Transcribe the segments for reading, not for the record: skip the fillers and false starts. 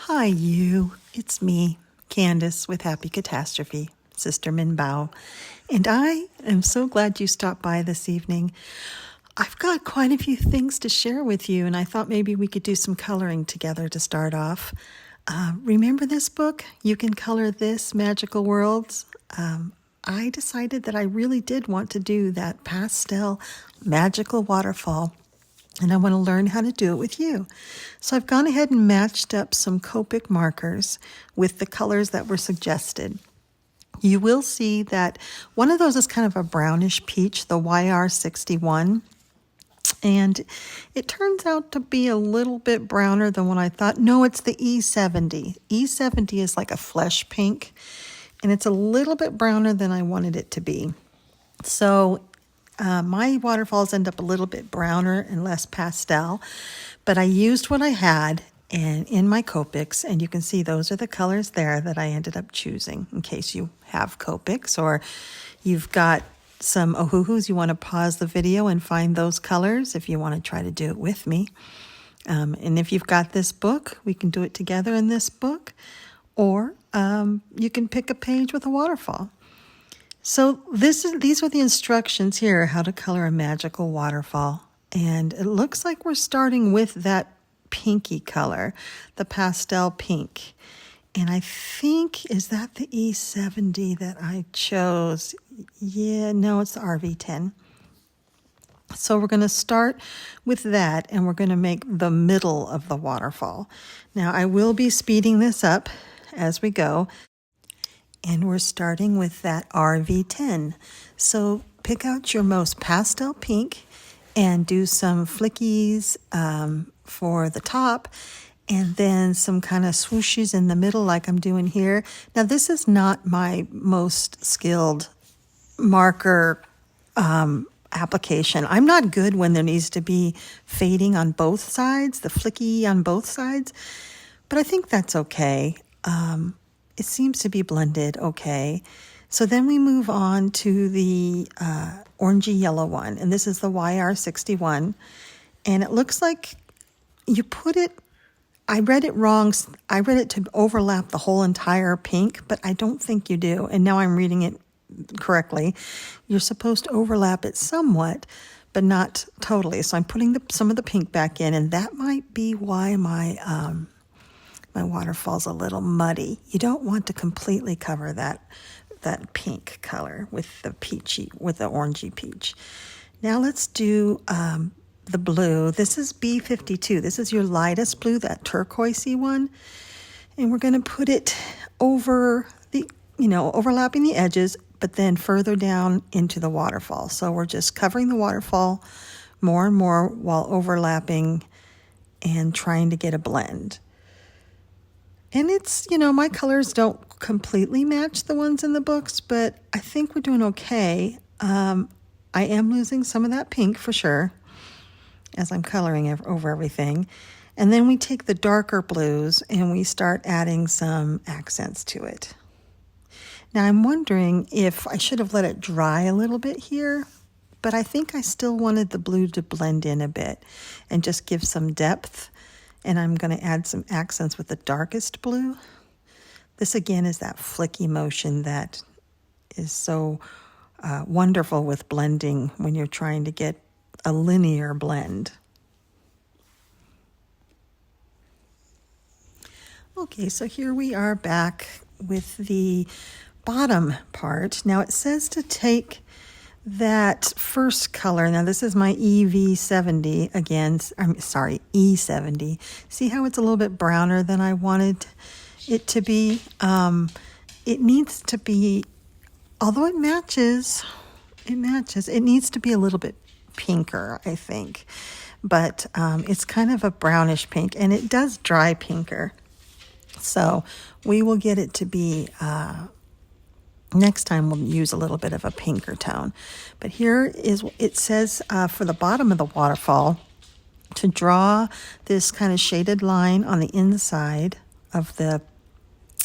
Hi, you. It's me, Candice with Happy Catastrophe, Sister Minh Bao. And I am so glad you stopped by this evening. I've got quite a few things to share with you, and I thought maybe we could do some coloring together to start off. Remember this book, You Can Color This, Magical Worlds? I decided that I really did want to do that pastel magical waterfall, and I want to learn how to do it with you. So I've gone ahead and matched up some Copic markers with the colors that were suggested. You will see that one of those is kind of a brownish peach, the YR61. And it turns out to be a little bit browner than what I thought. No, it's the E70. E70 is like a flesh pink, and it's a little bit browner than I wanted it to be. So my waterfalls end up a little bit browner and less pastel, but I used what I had and in my Copics, and you can see those are the colors there that I ended up choosing in case you have Copics or you've got some ohuhus, you want to pause the video and find those colors if you want to try to do it with me. And if you've got this book, we can do it together in this book, or you can pick a page with a waterfall. So these are the instructions here, how to color a magical waterfall. And it looks like we're starting with that pinky color, the pastel pink. And I think, is that the E70 that I chose? Yeah, no, it's the RV10. So we're going to start with that, and we're going to make the middle of the waterfall. Now, I will be speeding this up as we go. And we're starting with that RV10. So pick out your most pastel pink and do some flickies for the top, and then some kind of swooshes in the middle like I'm doing here. Now, this is not my most skilled marker application. I'm not good when there needs to be fading on both sides, the flicky on both sides, but I think that's okay. It seems to be blended okay. So then we move on to the orangey yellow one, and this is the YR61. And it looks like you put it, I read it wrong. I read it to overlap the whole entire pink, but I don't think you do. And now I'm reading it correctly. You're supposed to overlap it somewhat, but not totally. So I'm putting some of the pink back in, and that might be why my waterfall's a little muddy. You don't want to completely cover that pink color with the orangey peach. Now let's do the blue. This is B52. This is your lightest blue, that turquoisey one. And we're going to put it over overlapping the edges, but then further down into the waterfall. So we're just covering the waterfall more and more while overlapping and trying to get a blend. And it's, my colors don't completely match the ones in the books, but I think we're doing okay. I am losing some of that pink for sure as I'm coloring over everything. And then we take the darker blues and we start adding some accents to it. Now I'm wondering if I should have let it dry a little bit here, but I think I still wanted the blue to blend in a bit and just give some depth. And I'm going to add some accents with the darkest blue. This again is that flicky motion that is so wonderful with blending when you're trying to get a linear blend. Okay, so here we are back with the bottom part. Now it says to take that first color. Now this is my EV70 again. I'm sorry, E70. See how it's a little bit browner than I wanted it to be? It needs to be, although it matches, it needs to be a little bit pinker, I think. But it's kind of a brownish pink, and it does dry pinker. So we will get it to be next time we'll use a little bit of a pinker tone. But here is, it says for the bottom of the waterfall to draw this kind of shaded line on the inside of the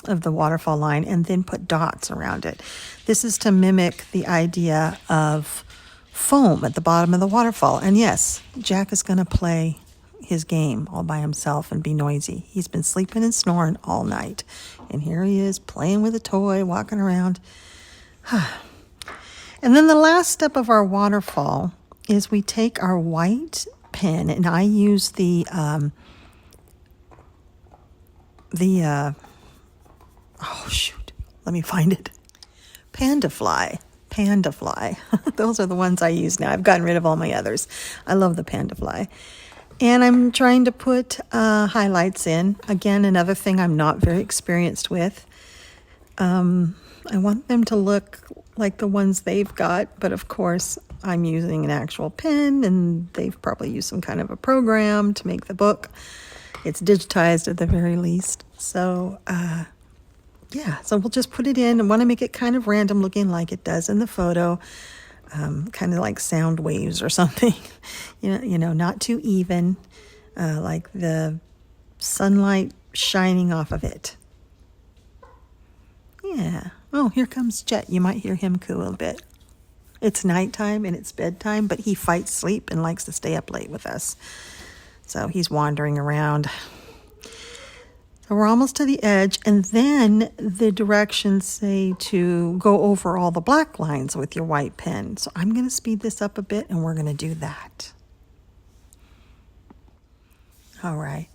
waterfall line and then put dots around it. This is to mimic the idea of foam at the bottom of the waterfall. And yes, Jack is going to play his game all by himself and be noisy. He's been sleeping and snoring all night. And here he is playing with a toy, walking around. And then the last step of our waterfall is we take our white pen, and I use oh shoot, let me find it. Panda fly. Those are the ones I use now. I've gotten rid of all my others. I love the panda fly. And I'm trying to put highlights in. Again, another thing I'm not very experienced with. I want them to look like the ones they've got, but of course I'm using an actual pen, and they've probably used some kind of a program to make the book. It's digitized at the very least. So, so we'll just put it in. I want to make it kind of random looking like it does in the photo, kind of like sound waves or something. you know, not too even, like the sunlight shining off of it. Yeah. Oh, here comes Jet. You might hear him coo a bit. It's nighttime and it's bedtime, but he fights sleep and likes to stay up late with us. So he's wandering around. So we're almost to the edge, and then the directions say to go over all the black lines with your white pen. So I'm going to speed this up a bit, and we're going to do that. All right.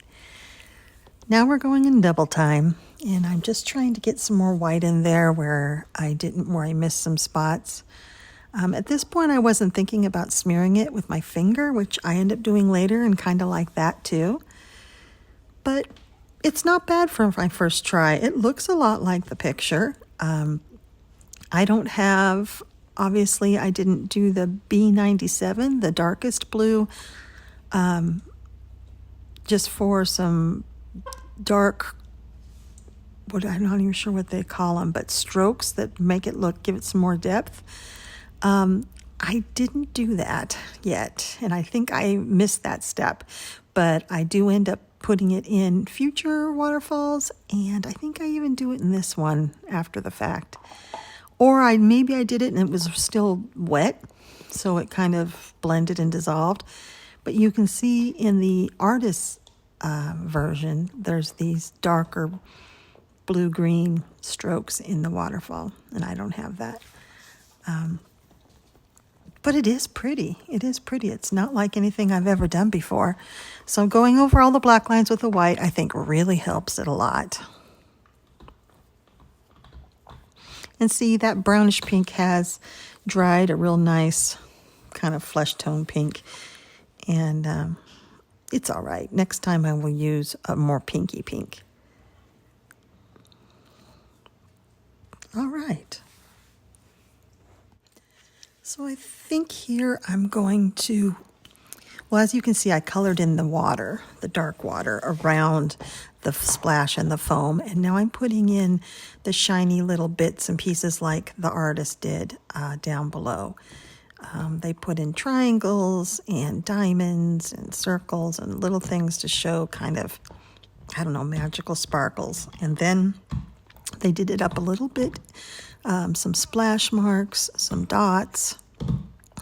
Now we're going in double time, and I'm just trying to get some more white in there where I missed some spots. At this point, I wasn't thinking about smearing it with my finger, which I end up doing later and kind of like that too. But it's not bad for my first try. It looks a lot like the picture. I don't have, obviously, I didn't do the B97, the darkest blue, just for some dark, I'm not even sure what they call them, but strokes that make it give it some more depth. I didn't do that yet, and I think I missed that step, but I do end up putting it in future waterfalls, and I think I even do it in this one after the fact. Or maybe I did it and it was still wet, so it kind of blended and dissolved. But you can see in the artist's version, there's these darker blue-green strokes in the waterfall, and I don't have that. But it is pretty. It is pretty. It's not like anything I've ever done before. So going over all the black lines with the white, I think really helps it a lot. And see, that brownish pink has dried a real nice kind of flesh tone pink. And it's all right. Next time I will use a more pinky pink. All right. So I think here I'm going to, well, as you can see, I colored in the water, the dark water around the splash and the foam. And now I'm putting in the shiny little bits and pieces like the artist did down below. They put in triangles and diamonds and circles and little things to show kind of, I don't know, magical sparkles. And then they did it up a little bit. Some splash marks, some dots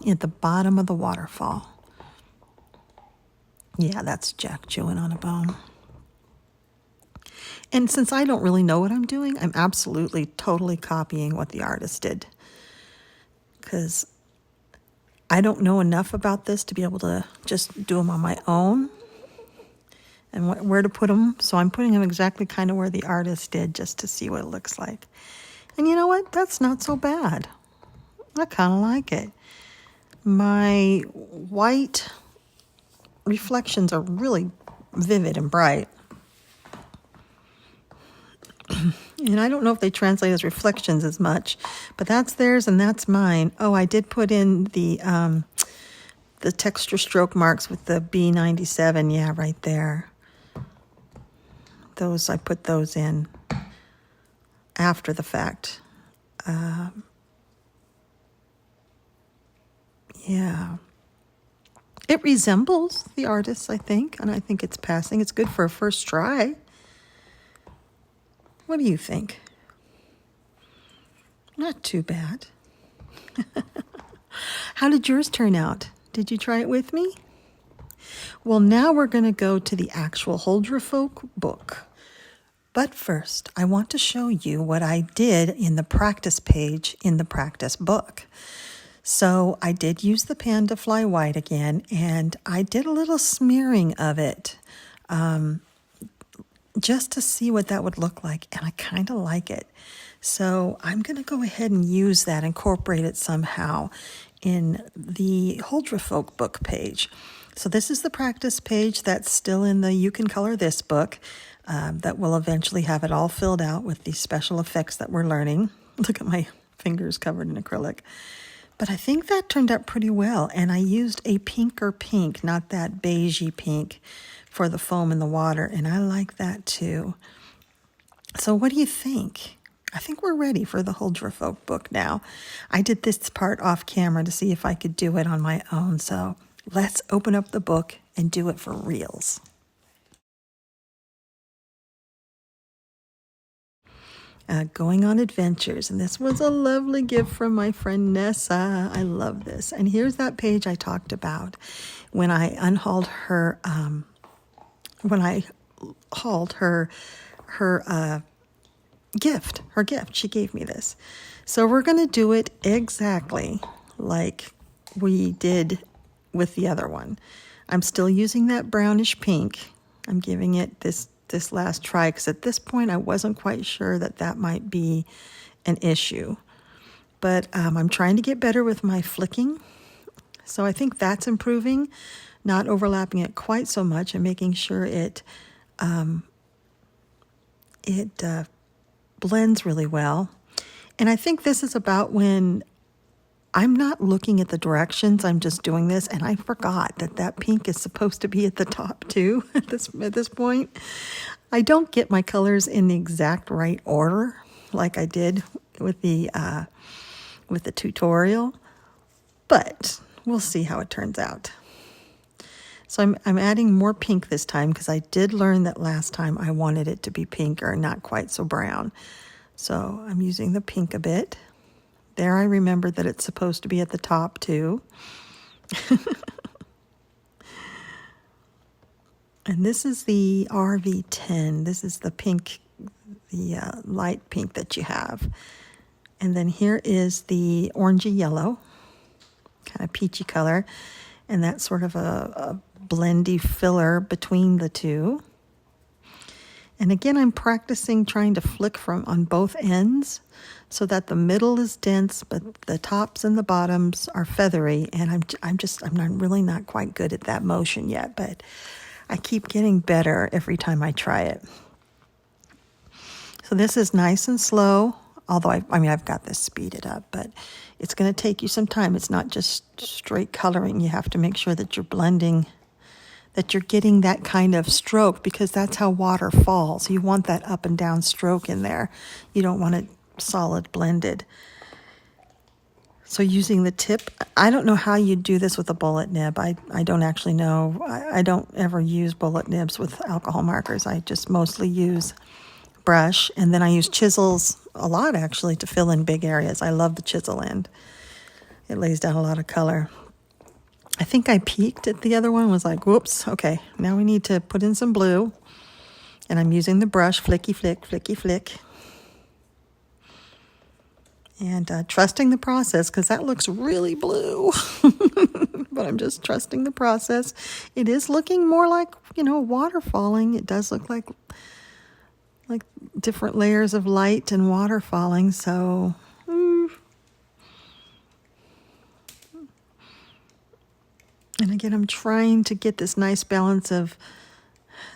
at the bottom of the waterfall. Yeah, that's Jack chewing on a bone. And since I don't really know what I'm doing, I'm absolutely totally copying what the artist did. Because I don't know enough about this to be able to just do them on my own and where to put them. So I'm putting them exactly kind of where the artist did just to see what it looks like. And you know what? That's not so bad. I kind of like it. My white reflections are really vivid and bright. And I don't know if they translate as reflections as much, but that's theirs and that's mine. Oh, I did put in the texture stroke marks with the B97. Yeah, right there. Those, I put those in after the fact. Yeah. It resembles the artist, I think, and I think it's passing. It's good for a first try. What do you think? Not too bad. How did yours turn out? Did you try it with me? Well, now we're going to go to the actual Hold Your Folk book. But first, I want to show you what I did in the practice page in the practice book. So I did use the Panda Fly White again, and I did a little smearing of it just to see what that would look like, and I kind of like it. So I'm going to go ahead and use that, incorporate it somehow in the Hold Your Folk book page. So this is the practice page that's still in the You Can Color This book that will eventually have it all filled out with these special effects that we're learning. Look at my fingers covered in acrylic. But I think that turned out pretty well, and I used a pinker pink, not that beigey pink, for the foam in the water, and I like that too. So what do you think? I think we're ready for the Hold Your Folk book now. I did this part off camera to see if I could do it on my own, so let's open up the book and do it for reals. Going on adventures, and this was a lovely gift from my friend Nessa. I love this. And here's that page I talked about when I unhauled her, her gift. She gave me this. So we're going to do it exactly like we did with the other one. I'm still using that brownish pink. I'm giving it this last try because at this point I wasn't quite sure that might be an issue. But I'm trying to get better with my flicking. So I think that's improving, not overlapping it quite so much and making sure it blends really well. And I think this is about when I'm not looking at the directions, I'm just doing this, and I forgot that pink is supposed to be at the top too at this point. I don't get my colors in the exact right order like I did with the tutorial, but we'll see how it turns out. So I'm adding more pink this time because I did learn that last time I wanted it to be pinker, not quite so brown. So I'm using the pink a bit. There I remembered that it's supposed to be at the top too. And this is the RV10. This is the pink, the light pink that you have. And then here is the orangey yellow, kind of peachy color. And that's sort of a blendy filler between the two. And again, I'm practicing trying to flick on both ends so that the middle is dense, but the tops and the bottoms are feathery. And I'm really not quite good at that motion yet, but I keep getting better every time I try it. So this is nice and slow, although I've got this speeded up, but it's going to take you some time. It's not just straight coloring. You have to make sure that you're blending, that you're getting that kind of stroke, because that's how water falls. You want that up and down stroke in there. You don't want it solid blended. So using the tip, I don't know how you do this with a bullet nib. I don't actually know. I don't ever use bullet nibs with alcohol markers. I just mostly use brush, and then I use chisels a lot actually to fill in big areas. I love the chisel end. It lays down a lot of color. I think I peeked at the other one, was like, whoops, okay, now we need to put in some blue. And I'm using the brush, flicky flick, flicky flick. And trusting the process, because that looks really blue. But I'm just trusting the process. It is looking more like, water falling. It does look like different layers of light and water falling. So, and again, I'm trying to get this nice balance of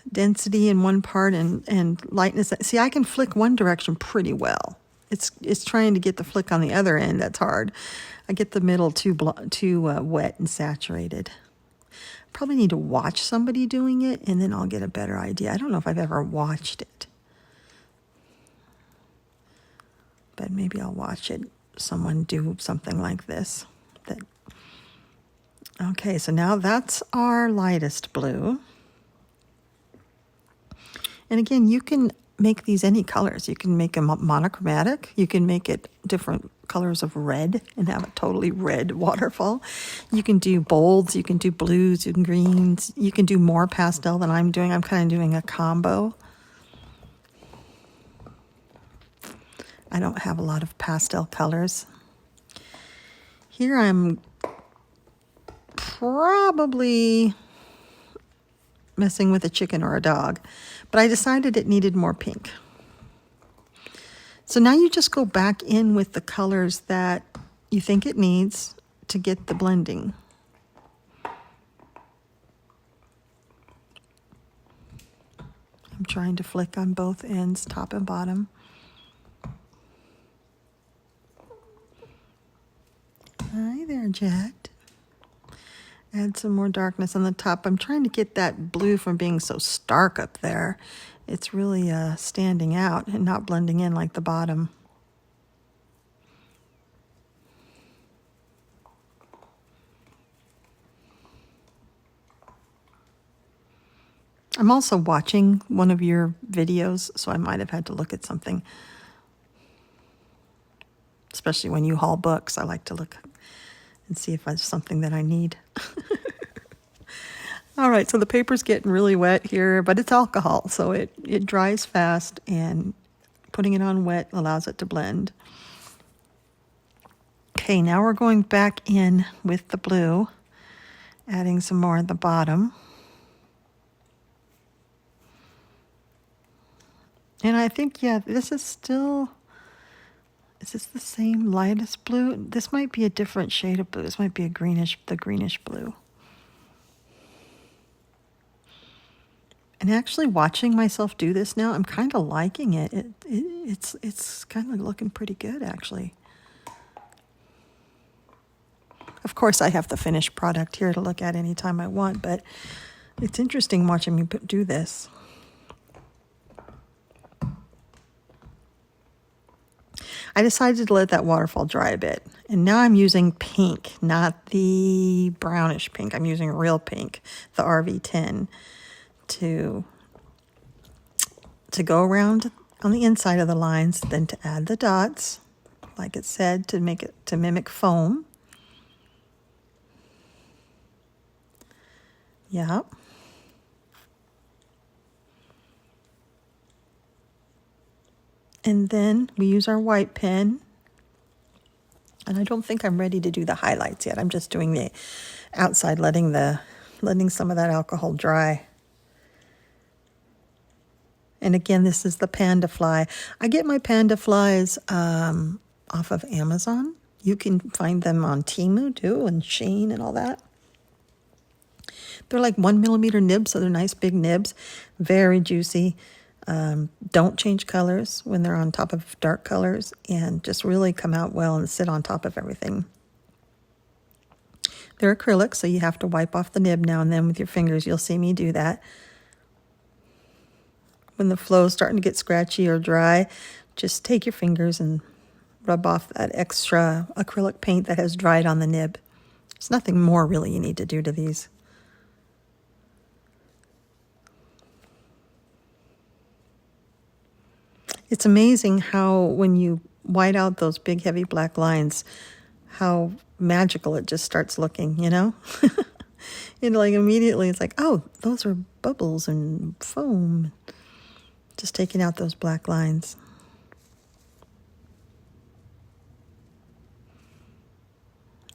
density in one part and lightness. See, I can flick one direction pretty well. It's trying to get the flick on the other end that's hard. I get the middle too wet and saturated. Probably need to watch somebody doing it, and then I'll get a better idea. I don't know if I've ever watched it, but maybe I'll watch someone do something like this. Okay, so now that's our lightest blue. And again, you can make these any colors. You can make them monochromatic. You can make it different colors of red and have a totally red waterfall. You can do bolds, you can do blues, you can greens, you can do more pastel than I'm doing. I'm kind of doing a combo. I don't have a lot of pastel colors. Here I'm probably messing with a chicken or a dog, but I decided it needed more pink. So now you just go back in with the colors that you think it needs to get the blending. I'm trying to flick on both ends, top and bottom. Hi there, Jet. Add some more darkness on the top. I'm trying to get that blue from being so stark up there. It's really standing out and not blending in like the bottom. I'm also watching one of your videos, so I might have had to look at something. Especially when you haul books, I like to look and see if there's something that I need. All right, so the paper's getting really wet here, but it's alcohol, so it dries fast, and putting it on wet allows it to blend. Okay, now we're going back in with the blue, adding some more at the bottom. And I think, yeah, this is still... Is this the same lightest blue? This might be a different shade of blue. This might be the greenish blue. And actually watching myself do this now, I'm kind of liking it. It's kind of looking pretty good, actually. Of course, I have the finished product here to look at anytime I want, but it's interesting watching me do this. I decided to let that waterfall dry a bit. And now I'm using pink, not the brownish pink. I'm using real pink, the RV10, to go around on the inside of the lines, then to add the dots, like it said, to mimic foam. Yeah. And then we use our white pen. And I don't think I'm ready to do the highlights yet. I'm just doing the outside, letting some of that alcohol dry. And again, this is the panda fly. I get my panda flies off of Amazon. You can find them on Temu too, and Shein and all that. They're like 1 millimeter nibs, so they're nice big nibs, very juicy. Don't change colors when they're on top of dark colors, and just really come out well and sit on top of everything. They're acrylic, so you have to wipe off the nib now and then with your fingers. You'll see me do that. When the flow's starting to get scratchy or dry, just take your fingers and rub off that extra acrylic paint that has dried on the nib. There's nothing more really you need to do to these. It's amazing how when you white out those big heavy black lines, how magical it just starts looking, you know? And like immediately it's like, oh, those are bubbles and foam. Just taking out those black lines.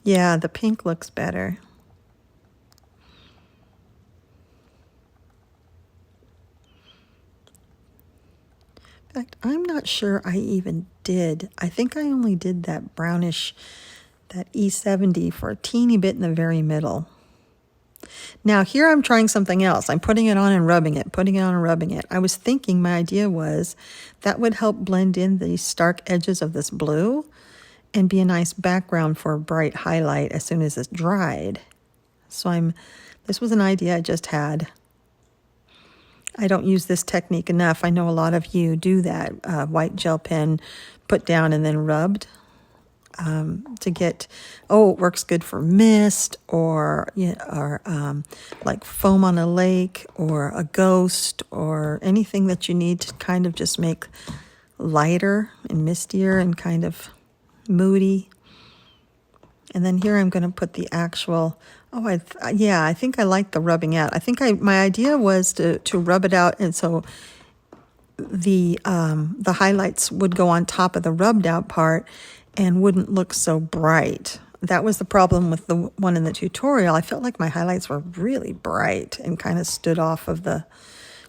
Yeah, the pink looks better. In fact, I'm not sure I even did. I think I only did that brownish, that E70 for a teeny bit in the very middle. Now here I'm trying something else. I'm putting it on and rubbing it, putting it on and rubbing it. I was thinking, my idea was that would help blend in the stark edges of this blue and be a nice background for a bright highlight as soon as it's dried. So this was an idea I just had. I don't use this technique enough. I know a lot of you do that. White gel pen put down and then rubbed to get, oh, it works good for mist or, like foam on a lake or a ghost or anything that you need to kind of just make lighter and mistier and kind of moody. And then here I'm going to put the actual, I think I like the rubbing out. I think my idea was to rub it out, and so the highlights would go on top of the rubbed out part and wouldn't look so bright. That was the problem with the one in the tutorial. I felt like my highlights were really bright and kind of stood off of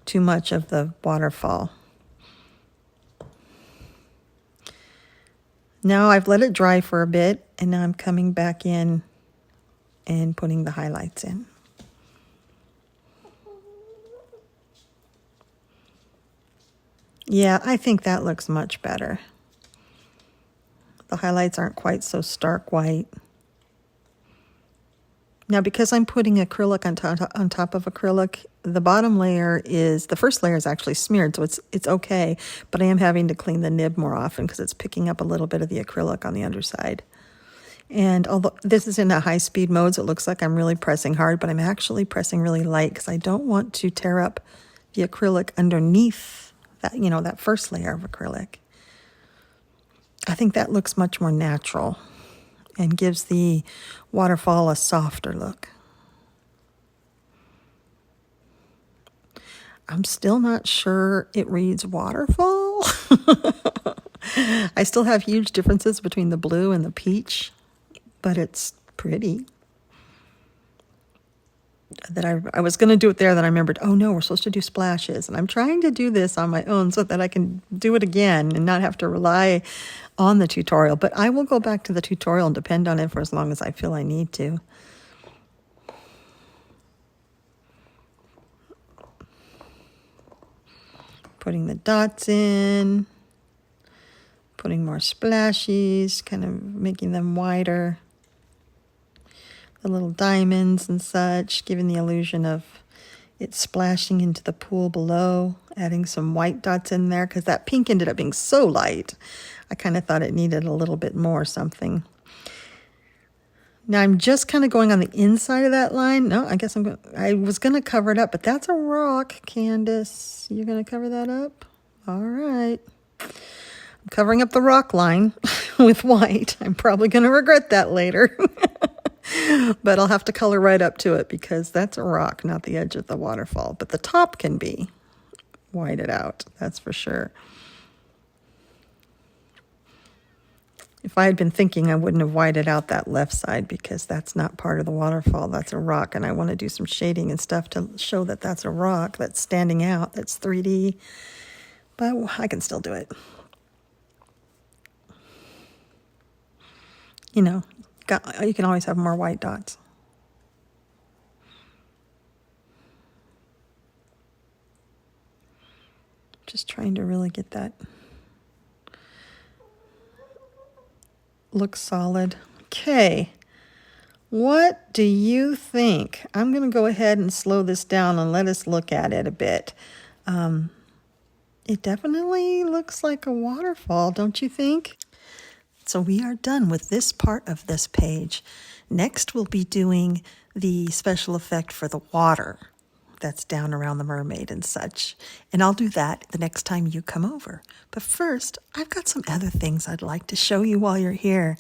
too much of the waterfall. Now I've let it dry for a bit, and now I'm coming back in and putting the highlights in. Yeah, I think that looks much better. The highlights aren't quite so stark white. Now, because I'm putting acrylic on top of acrylic, the first layer is actually smeared, so it's okay, but I am having to clean the nib more often because it's picking up a little bit of the acrylic on the underside. And although this is in a high-speed mode, so it looks like I'm really pressing hard, but I'm actually pressing really light because I don't want to tear up the acrylic underneath that first layer of acrylic. I think that looks much more natural and gives the waterfall a softer look. I'm still not sure it reads waterfall. I still have huge differences between the blue and the peach, but it's pretty. That I was going to do it there, then I remembered, oh no, we're supposed to do splashes. And I'm trying to do this on my own so that I can do it again and not have to rely on the tutorial. But I will go back to the tutorial and depend on it for as long as I feel I need to. Putting the dots in, putting more splashes, kind of making them wider. The little diamonds and such, giving the illusion of it splashing into the pool below, adding some white dots in there because that pink ended up being so light. I kind of thought it needed a little bit more something. Now I'm just kind of going on the inside of that line. No, I guess I was going to cover it up, but that's a rock, Candice. You're going to cover that up? All right. I'm covering up the rock line with white. I'm probably going to regret that later. But I'll have to color right up to it because that's a rock, not the edge of the waterfall. But the top can be whited out, that's for sure. If I had been thinking, I wouldn't have whited out that left side because that's not part of the waterfall. That's a rock, and I want to do some shading and stuff to show that that's a rock that's standing out, that's 3D. But I can still do it. You can always have more white dots. Just trying to really get that look solid. Okay, what do you think? I'm going to go ahead and slow this down and let us look at it a bit. It definitely looks like a waterfall, don't you think? So we are done with this part of this page. Next, we'll be doing the special effect for the water that's down around the mermaid and such. And I'll do that the next time you come over. But first, I've got some other things I'd like to show you while you're here.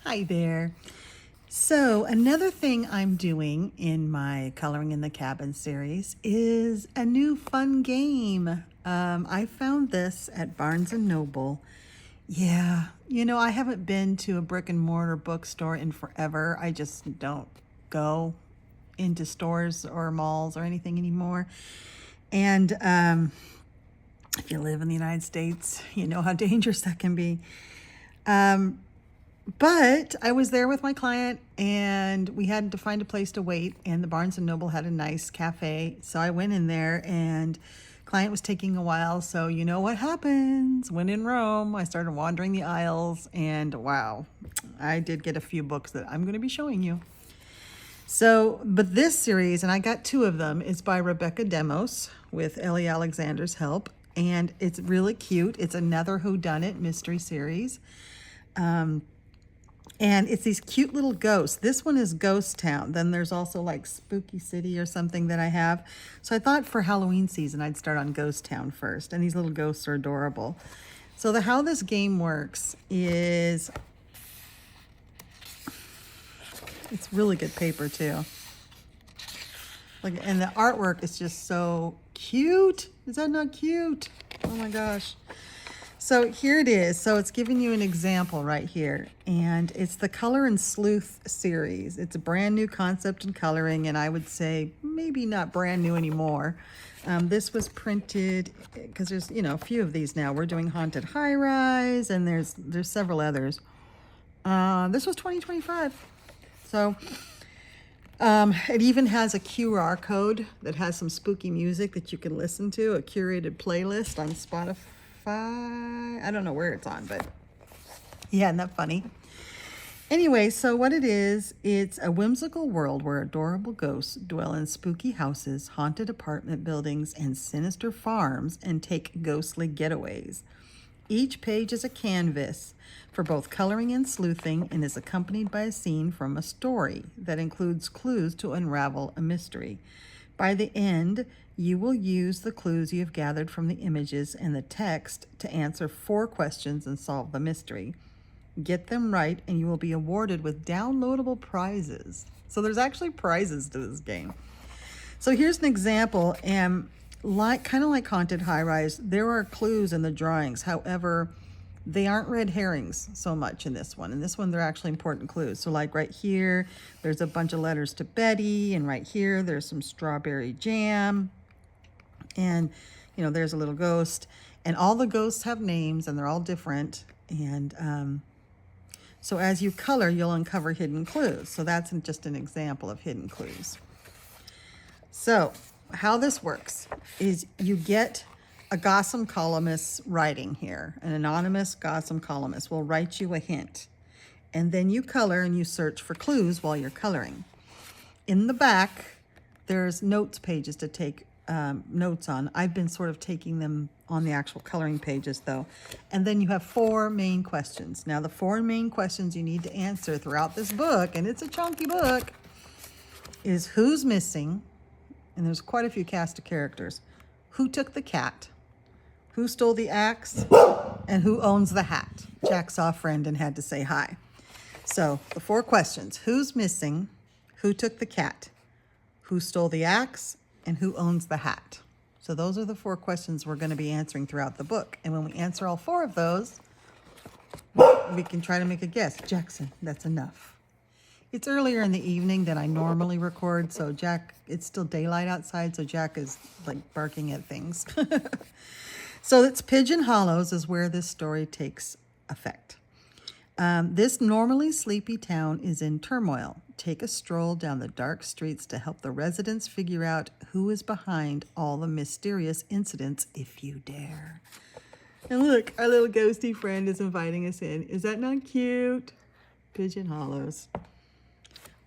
Hi there. So another thing I'm doing in my Coloring in the Cabin series is a new fun game. I found this at Barnes & Noble. Yeah, I haven't been to a brick and mortar bookstore in forever. I just don't go into stores or malls or anything anymore. And if you live in the United States, you know how dangerous that can be. But I was there with my client and we had to find a place to wait, and the Barnes & Noble had a nice cafe. So I went in there and client was taking a while. So you know what happens when in Rome. I started wandering the aisles and wow, I did get a few books that I'm going to be showing you. So, but this series, and I got two of them, is by Rebecca Demos with Ellie Alexander's help. and it's really cute. It's another whodunit mystery series. And it's these cute little ghosts. This one is Ghost Town. Then there's also like Spooky City or something that I have. So I thought for Halloween season, I'd start on Ghost Town first. And these little ghosts are adorable. So how this game works is, it's really good paper too. Like, and the artwork is just so cute. Is that not cute? Oh my gosh. So here it is. So it's giving you an example right here. And it's the Color and Sleuth series. It's a brand new concept in coloring, and I would say maybe not brand new anymore. This was printed, because there's, you know, a few of these now. We're doing Haunted High Rise, and there's several others. This was 2025. So it even has a QR code that has some spooky music that you can listen to, a curated playlist on Spotify. I don't know where it's on, but yeah, isn't that funny? Anyway, so what it is, it's a whimsical world where adorable ghosts dwell in spooky houses, haunted apartment buildings, and sinister farms and take ghostly getaways. Each page is a canvas for both coloring and sleuthing and is accompanied by a scene from a story that includes clues to unravel a mystery. By the end, you will use the clues you have gathered from the images and the text to answer 4 questions and solve the mystery. Get them right, and you will be awarded with downloadable prizes. So there's actually prizes to this game. So here's an example, and kind of like Haunted High Rise, there are clues in the drawings. However, they aren't red herrings so much in this one. In this one, they're actually important clues. So like right here, there's a bunch of letters to Betty, and right here, there's some strawberry jam. And, you know, there's a little ghost. And all the ghosts have names, and they're all different. And so as you color, you'll uncover hidden clues. So that's just an example of hidden clues. So how this works is you get a Gotham columnist writing here. An anonymous Gotham columnist will write you a hint. And then you color and you search for clues while you're coloring. In the back, there's notes pages to take notes on. I've been sort of taking them on the actual coloring pages though. And then you have 4 main questions. Now the 4 main questions you need to answer throughout this book, and it's a chunky book, is who's missing, and there's quite a few cast of characters. Who took the cat? Who stole the axe? And who owns the hat? Jack saw a friend and had to say hi. So the 4 questions: who's missing? Who took the cat? Who stole the axe? And who owns the hat? So those are the 4 questions we're going to be answering throughout the book. And when we answer all 4 of those, we can try to make a guess. Jackson, that's enough. It's earlier in the evening than I normally record, so Jack, it's still daylight outside, so Jack is like barking at things. So it's Pigeon Hollows is where this story takes effect. This normally sleepy town is in turmoil. Take a stroll down the dark streets to help the residents figure out who is behind all the mysterious incidents if you dare. And look, our little ghosty friend is inviting us in. Is that not cute? Pigeon Hollows.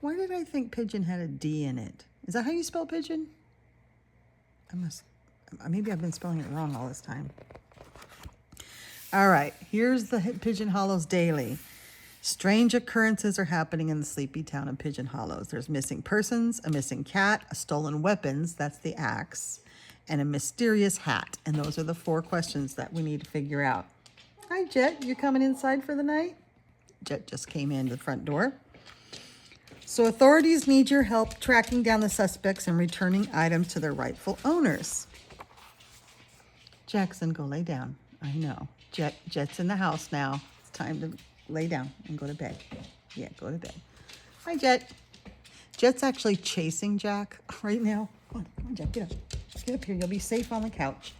Why did I think pigeon had a D in it? Is that how you spell pigeon? Maybe I've been spelling it wrong all this time. All right, here's the Pigeon Hollows Daily. Strange occurrences are happening in the sleepy town of Pigeon Hollows. There's missing persons, a missing cat, a stolen weapons, that's the axe, and a mysterious hat. And those are the 4 questions that we need to figure out. Hi, Jet. You coming inside for the night? Jet just came in the front door. So authorities need your help tracking down the suspects and returning items to their rightful owners. Jackson, go lay down. I know. Jet's in the house now. It's time to lay down and go to bed. Yeah, go to bed. Hi, Jet. Jet's actually chasing Jack right now. Come on, Jack, get up. Get up here. You'll be safe on the couch.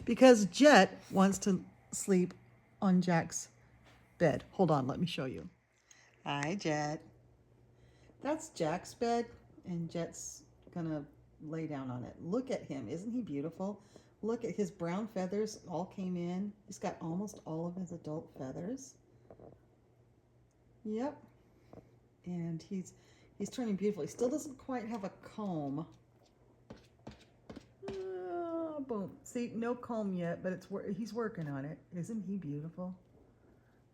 Because Jet wants to sleep on Jack's bed. Hold on, let me show you. Hi, Jet. That's Jack's bed, and Jet's gonna lay down on it. Look at him. Isn't he beautiful? Look at his brown feathers all came in. He's got almost all of his adult feathers. Yep. And he's turning beautiful. He still doesn't quite have a comb. See, no comb yet, but he's working on it. Isn't he beautiful?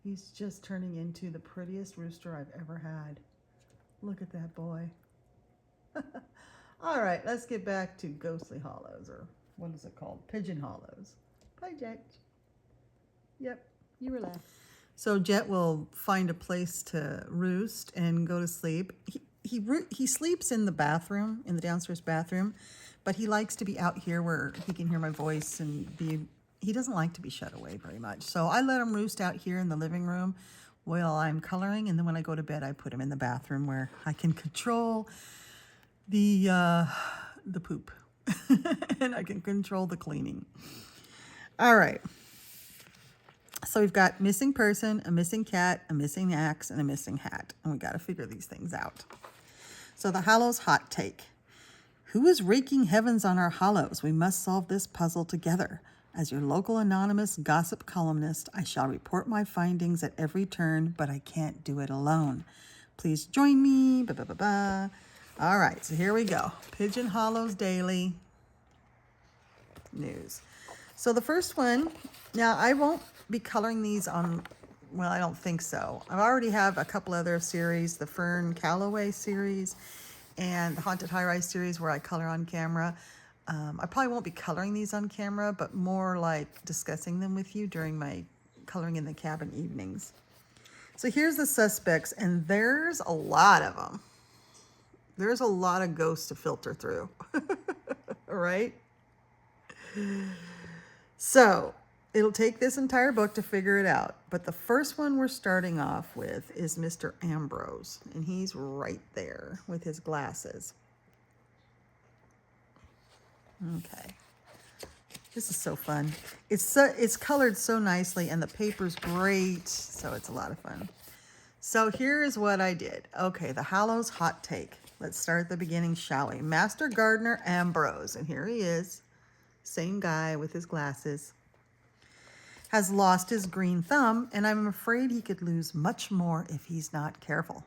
He's just turning into the prettiest rooster I've ever had. Look at that boy. All right, let's get back to Ghostly Hollows, or what is it called? Pigeon Hollows. Bye, Jet. Yep, you relax. So Jet will find a place to roost and go to sleep. He sleeps in the bathroom, in the downstairs bathroom, but he likes to be out here where he can hear my voice and he doesn't like to be shut away very much. So I let him roost out here in the living room while I'm coloring, and then when I go to bed, I put him in the bathroom where I can control the poop and I can control the cleaning. All right. So we've got missing person, a missing cat, a missing axe, and a missing hat. And we got to figure these things out. So the Hollows hot take. Who is raking heavens on our hollows? We must solve this puzzle together. As your local anonymous gossip columnist, I shall report my findings at every turn, but I can't do it alone. Please join me. Ba, ba, ba, ba. All right, so here we go. Pigeon Hollows Daily News. So the first one, now I won't be coloring these on, well, I don't think so. I already have a couple other series, the Fern Calloway series and the Haunted High Rise series where I color on camera. I probably won't be coloring these on camera, but more like discussing them with you during my coloring in the cabin evenings. So here's the suspects, and there's a lot of them. There's a lot of ghosts to filter through, all right? So it'll take this entire book to figure it out. But the first one we're starting off with is Mr. Ambrose. And he's right there with his glasses. Okay. This is so fun. It's colored so nicely and the paper's great. So it's a lot of fun. So here's what I did. Okay, the Hollows hot take. Let's start at the beginning, shall we? Master Gardener Ambrose. And here he is. Same guy with his glasses. Has lost his green thumb, and I'm afraid he could lose much more if he's not careful.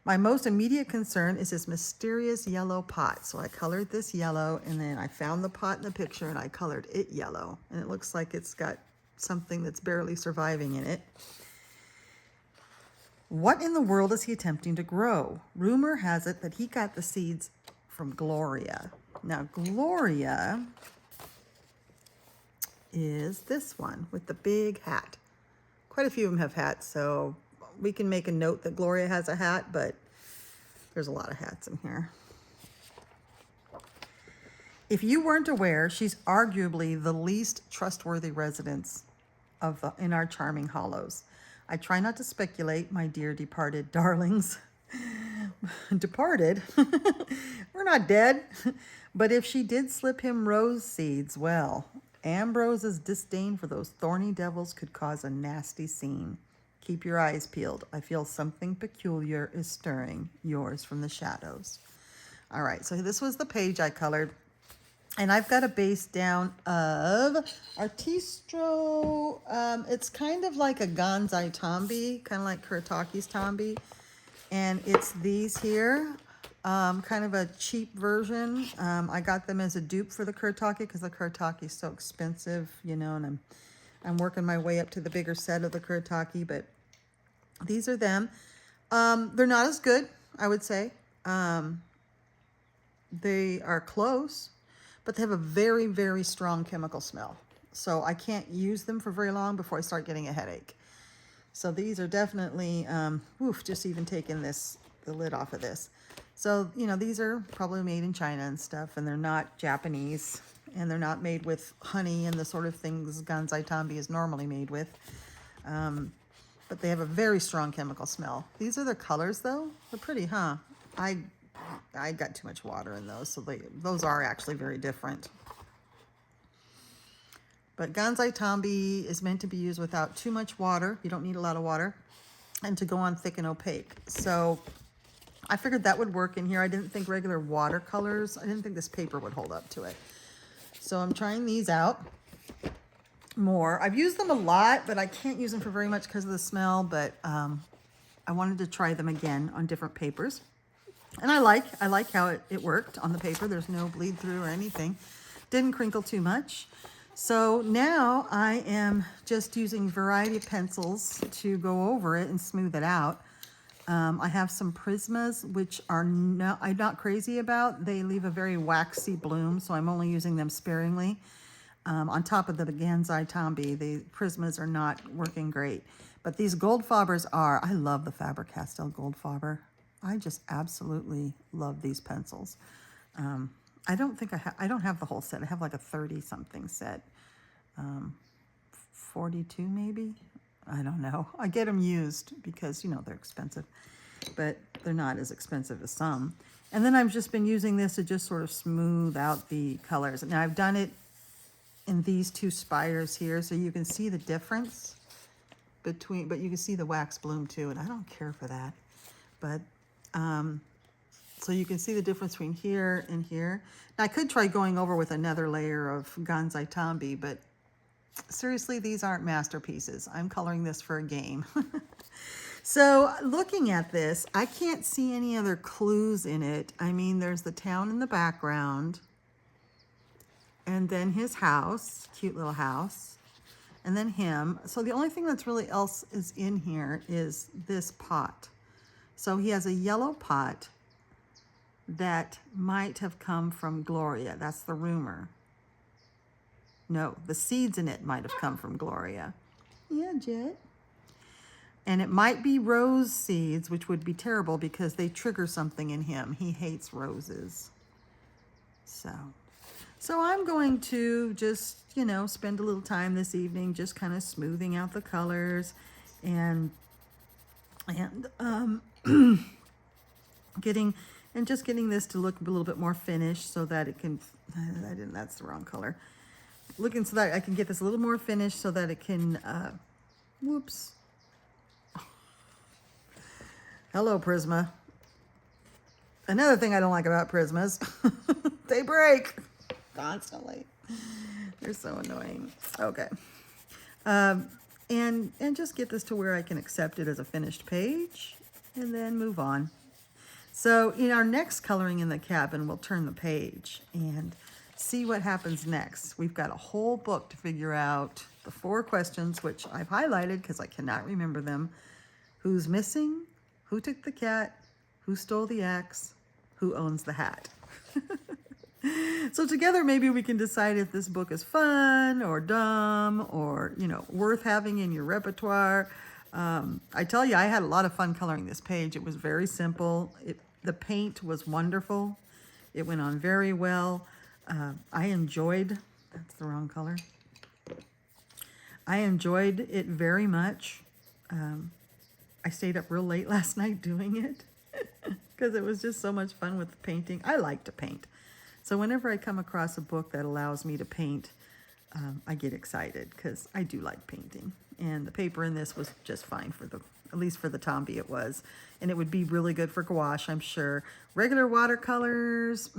My most immediate concern is his mysterious yellow pot. So I colored this yellow, and then I found the pot in the picture, and I colored it yellow. And it looks like it's got something that's barely surviving in it. What in the world is he attempting to grow? Rumor has it that he got the seeds from Gloria. Now, Gloria is this one with the big hat. Quite a few of them have hats, so we can make a note that Gloria has a hat, but there's a lot of hats in here. If you weren't aware, she's arguably the least trustworthy resident in our charming hollows. I try not to speculate, my dear departed darlings. Departed? We're not dead. But if she did slip him rose seeds, well, Ambrose's disdain for those thorny devils could cause a nasty scene. Keep your eyes peeled. I feel something peculiar is stirring. Yours from the shadows. All right, so this was the page I colored. And I've got a base down of Artistro. It's kind of like a Ganzai Tombi, kind of like Kurataki's Tombi. And it's these here, kind of a cheap version. I got them as a dupe for the Kurataki because the Kurataki is so expensive, you know, and I'm working my way up to the bigger set of the Kurataki, but these are them. They're not as good, I would say. They are close, but they have a very, very strong chemical smell. So I can't use them for very long before I start getting a headache. So these are definitely, just even taking the lid off of this. So, you know, these are probably made in China and stuff, and they're not Japanese, and they're not made with honey and the sort of things Ganzai Tombi is normally made with. But they have a very strong chemical smell. These are their colors, though. They're pretty, huh? I got too much water in those, so those are actually very different. But Ganzai Tombi is meant to be used without too much water. You don't need a lot of water. And to go on thick and opaque. So I figured that would work in here. I didn't think regular watercolors, I didn't think this paper would hold up to it. So I'm trying these out more. I've used them a lot, but I can't use them for very much because of the smell. But I wanted to try them again on different papers. And I like how it worked on the paper. There's no bleed through or anything. Didn't crinkle too much. So now I am just using variety of pencils to go over it and smooth it out. I have some Prismas, which I'm not crazy about. They leave a very waxy bloom, so I'm only using them sparingly. On top of the Gansai Tombi, the Prismas are not working great. But these Goldfarbers are. I love the Faber-Castell Goldfarber. I just absolutely love these pencils. I don't think I don't have the whole set. I have like a 30-something set. 42 maybe? I don't know. I get them used because, you know, they're expensive. But they're not as expensive as some. And then I've just been using this to just sort of smooth out the colors. Now I've done it in these two spiders here, so you can see the difference between, but you can see the wax bloom too, and I don't care for that. But, so you can see the difference between here and here. Now I could try going over with another layer of Gansai Tombi, but seriously, these aren't masterpieces. I'm coloring this for a game. So looking at this, I can't see any other clues in it. I mean, there's the town in the background, and then his house, cute little house, and then him. So the only thing that's really else is in here is this pot. So he has a yellow pot that might have come from Gloria. That's the rumor. No, the seeds in it might have come from Gloria. Yeah, Jet. And it might be rose seeds, which would be terrible because they trigger something in him. He hates roses. So I'm going to just, you know, spend a little time this evening just kind of smoothing out the colors and getting this to look a little bit more finished so that it can, that's the wrong color. Looking so that I can get this a little more finished so that it can, whoops. Hello, Prisma. Another thing I don't like about Prismas, they break constantly. They're so annoying. Okay. And just get this to where I can accept it as a finished page and then move on. So in our next coloring in the cabin, we'll turn the page and see what happens next. We've got a whole book to figure out the 4 questions, which I've highlighted because I cannot remember them. Who's missing? Who took the cat? Who stole the axe? Who owns the hat? So together, maybe we can decide if this book is fun or dumb or, you know, worth having in your repertoire. I tell you, I had a lot of fun coloring this page. It was very simple. The paint was wonderful. It went on very well. I enjoyed, that's the wrong color. I enjoyed it very much. I stayed up real late last night doing it because it was just so much fun with the painting. I like to paint. So whenever I come across a book that allows me to paint, I get excited because I do like painting. And the paper in this was just fine for at least for the Tombi it was. And it would be really good for gouache, I'm sure. Regular watercolors,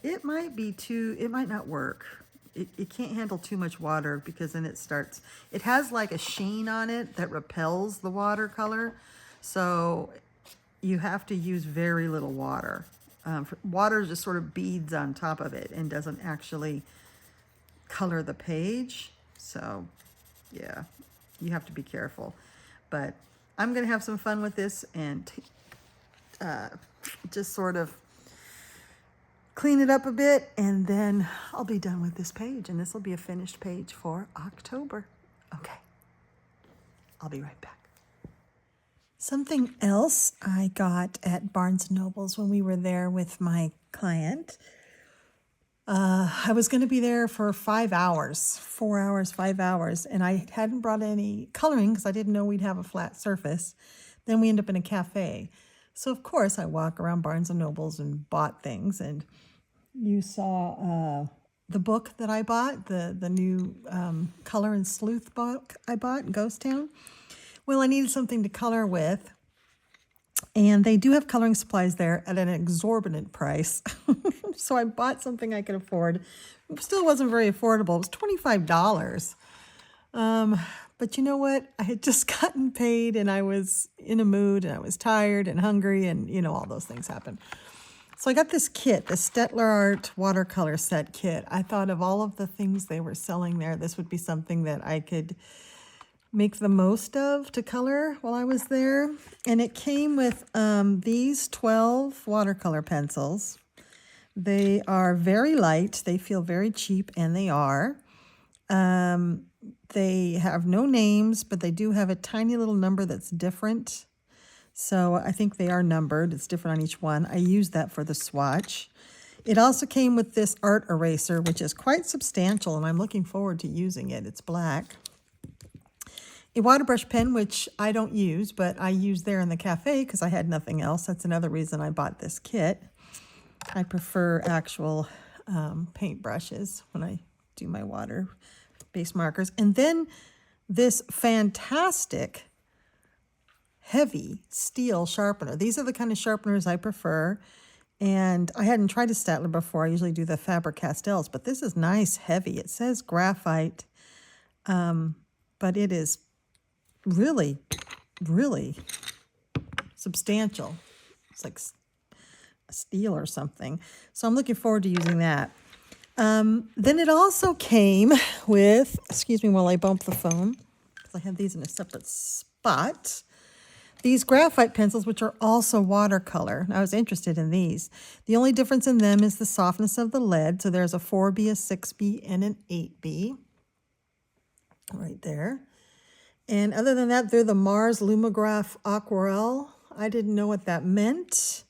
it might not work. It can't handle too much water because then it has like a sheen on it that repels the watercolor. So you have to use very little water. Water just sort of beads on top of it and doesn't actually color the page. So yeah, you have to be careful. But I'm going to have some fun with this and just sort of clean it up a bit, and then I'll be done with this page, and this will be a finished page for October. Okay, I'll be right back. Something else I got at Barnes & Noble's when we were there with my client. I was going to be there for 5 hours, 4 hours, 5 hours, and I hadn't brought any coloring because I didn't know we'd have a flat surface. Then we end up in a cafe. So, of course, I walk around Barnes & Noble's and bought things, and you saw the book that I bought, the new Color and Sleuth book I bought, Ghost Town. Well, I needed something to color with, and they do have coloring supplies there at an exorbitant price. So I bought something I could afford. It still wasn't very affordable. It was $25. But you know what? I had just gotten paid, and I was in a mood, and I was tired and hungry, and, you know, all those things happen. So I got this kit, the Stettler Art watercolor set kit. I thought of all of the things they were selling there, this would be something that I could make the most of to color while I was there. And it came with these 12 watercolor pencils. They are very light, they feel very cheap, and they are. They have no names, but they do have a tiny little number that's different. So I think they are numbered. It's different on each one. I used that for the swatch. It also came with this art eraser, which is quite substantial, and I'm looking forward to using it. It's black. A water brush pen, which I don't use, but I used there in the cafe because I had nothing else. That's another reason I bought this kit. I prefer actual paint brushes when I do my water-based markers. And then this fantastic heavy steel sharpener. These are the kind of sharpeners I prefer. And I hadn't tried a Staedtler before. I usually do the Faber-Castells, but this is nice, heavy. It says graphite, but it is really, really substantial. It's like a steel or something. So I'm looking forward to using that. Then it also came with, excuse me while I bump the phone, because I have these in a separate spot. These graphite pencils, which are also watercolor. I was interested in these. The only difference in them is the softness of the lead. So there's a 4B, a 6B, and an 8B right there. And other than that, they're the Mars Lumograph Aquarelle. I didn't know what that meant,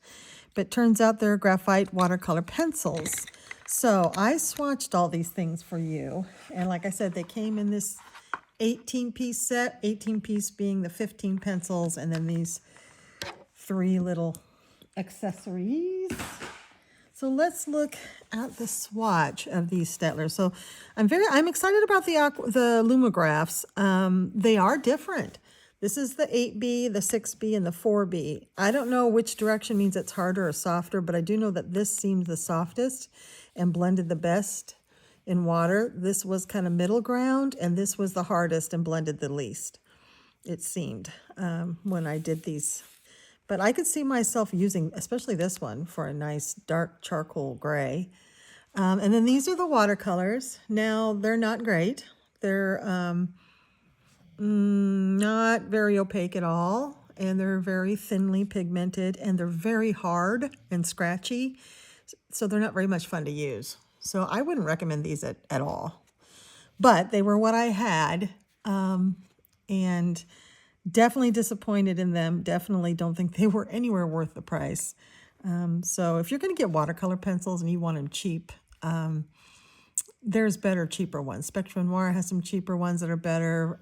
but turns out they're graphite watercolor pencils. So I swatched all these things for you. And like I said, they came in this 18-piece set, 18-piece being the 15 pencils, and then these 3 little accessories. So let's look at the swatch of these Staedtlers. So I'm excited about the Lumographs. They are different. This is the 8B, the 6B, and the 4B. I don't know which direction means it's harder or softer, but I do know that this seems the softest and blended the best in water. This was kind of middle ground, and this was the hardest and blended the least, it seemed, when I did these. But I could see myself using, especially this one, for a nice dark charcoal gray. And then these are the watercolors. Now, they're not great. They're not very opaque at all, and they're very thinly pigmented, and they're very hard and scratchy, so they're not very much fun to use. So I wouldn't recommend these at all. But they were what I had, and definitely disappointed in them. Definitely don't think they were anywhere worth the price. So if you're going to get watercolor pencils and you want them cheap, there's better, cheaper ones. Spectrum Noir has some cheaper ones that are better.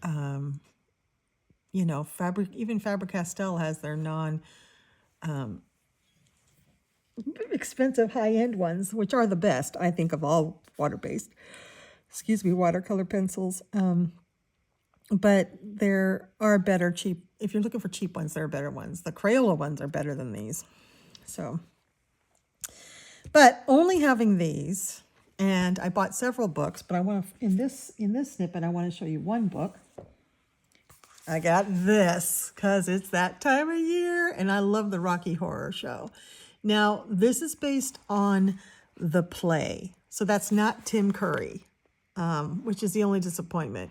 You know, even Faber-Castell has their expensive high-end ones, which are the best, I think, of all watercolor pencils. But there are better cheap, if you're looking for cheap ones, there are better ones. The Crayola ones are better than these. So, but only having these, and I bought several books, but I want to, in this snippet, I want to show you one book. I got this because it's that time of year, and I love the Rocky Horror Show. Now, this is based on the play, so that's not Tim Curry, which is the only disappointment.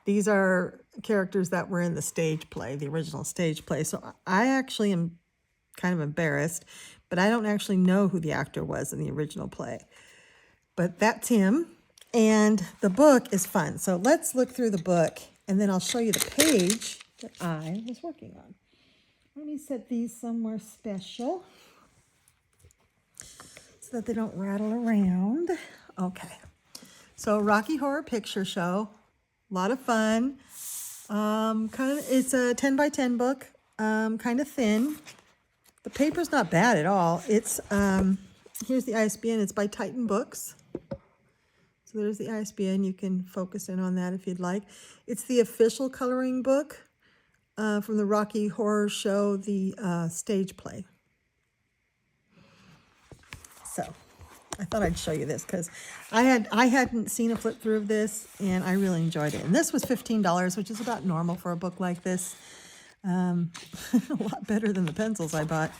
These are characters that were in the stage play, the original stage play, so I actually am kind of embarrassed, but I don't actually know who the actor was in the original play. But that's him, and the book is fun. So let's look through the book, and then I'll show you the page that I was working on. Let me set these somewhere special so that they don't rattle around. Okay, so Rocky Horror Picture Show, a lot of fun. It's a 10 by 10 book, kind of thin. The paper's not bad at all. It's here's the ISBN. It's by Titan Books. So there's the ISBN. You can focus in on that if you'd like. It's the official coloring book from the Rocky Horror Show, the stage play. So I thought I'd show you this because I hadn't seen a flip through of this, and I really enjoyed it. And this was $15, which is about normal for a book like this. A lot better than the pencils I bought.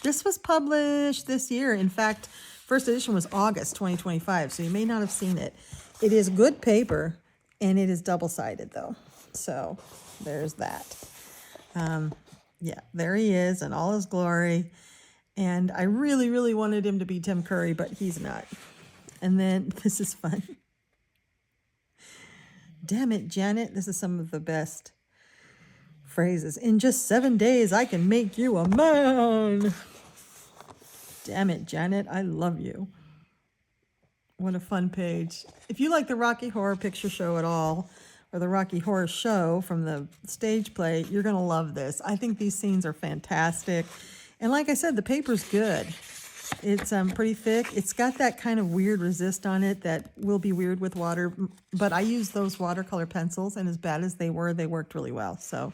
This was published this year. In fact, first edition was August 2025, so you may not have seen it. It is good paper, and it is double-sided, though. So there's that. Yeah, there he is in all his glory. And I really, really wanted him to be Tim Curry, but he's not. And then, this is fun. Damn it, Janet. This is some of the best phrases. In just 7 days, I can make you a man. Damn it, Janet. I love you. What a fun page. If you like the Rocky Horror Picture Show at all, or the Rocky Horror Show from the stage play, you're going to love this. I think these scenes are fantastic. And like I said, the paper's good. It's pretty thick. It's got that kind of weird resist on it that will be weird with water, but I used those watercolor pencils, and as bad as they were, they worked really well. So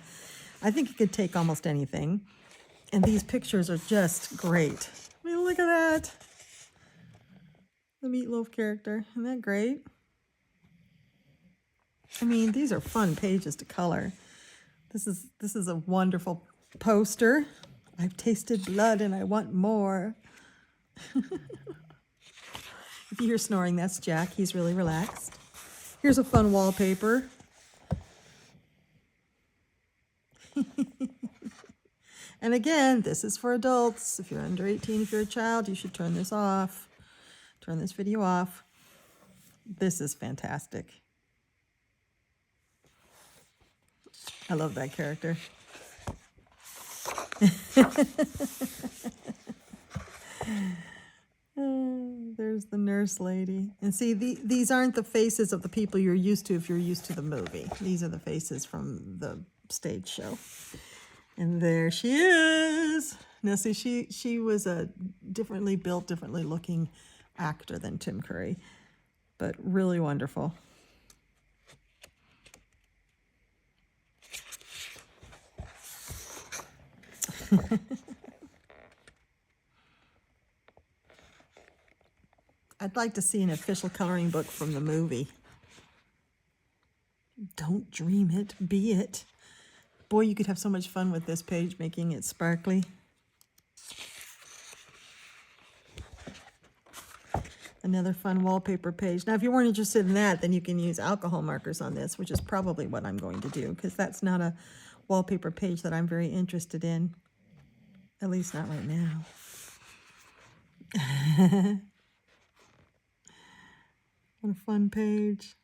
I think it could take almost anything. And these pictures are just great. I mean, look at that. The meatloaf character. Isn't that great? I mean, these are fun pages to color. This is a wonderful poster. I've tasted blood and I want more. If you hear snoring, that's Jack. He's really relaxed. Here's a fun wallpaper. And again, this is for adults. If you're under 18, if you're a child, you should turn this off. Turn this video off. This is fantastic. I love that character. There's the nurse lady. And see, these aren't the faces of the people you're used to if you're used to the movie. These are the faces from the stage show. And there she is. Now, see, she was a differently built, differently looking actor than Tim Curry, but really wonderful. I'd like to see an official coloring book from the movie. Don't dream it, be it. Boy, you could have so much fun with this page, making it sparkly. Another fun wallpaper page. Now, if you weren't interested in that, then you can use alcohol markers on this, which is probably what I'm going to do, because that's not a wallpaper page that I'm very interested in. At least not right now. What a fun page.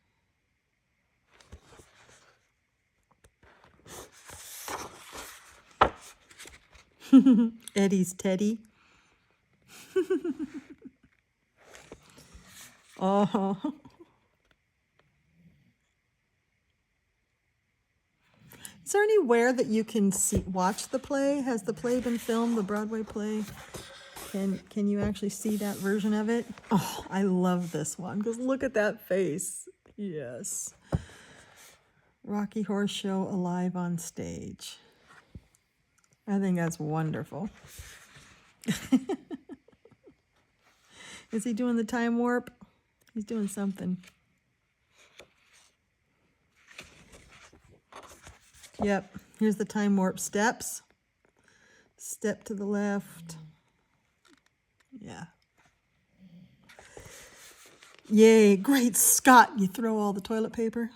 Eddie's Teddy. Oh. Is there anywhere that you can watch the play? Has the play been filmed, the Broadway play? Can you actually see that version of it? Oh, I love this one, because look at that face. Yes. Rocky Horror Show alive on stage. I think that's wonderful. Is he doing the time warp? He's doing something. Yep, here's the time warp steps. Step to the left. Yeah. Yay, great Scott, you throw all the toilet paper.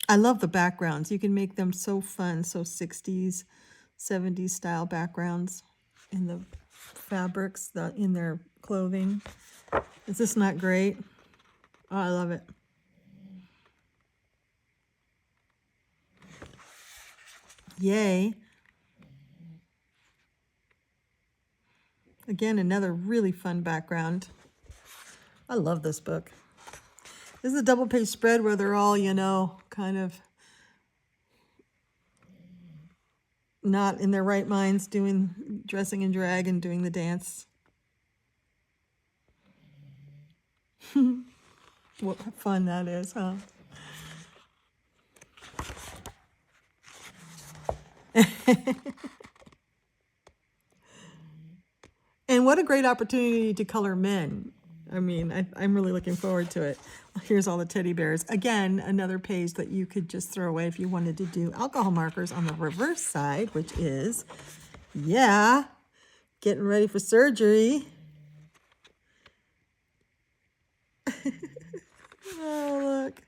I love the backgrounds. You can make them so fun, so 60s, 70s style backgrounds in the fabrics, in their clothing. Is this not great? Oh, I love it. Yay. Again, another really fun background. I love this book. This is a double page spread where they're all, you know, kind of not in their right minds, dressing in drag and doing the dance. What fun that is, huh? And what a great opportunity to color men. I mean, I'm really looking forward to it. Here's all the teddy bears. Again, another page that you could just throw away if you wanted to do alcohol markers on the reverse side, which is, yeah, getting ready for surgery. Oh, look.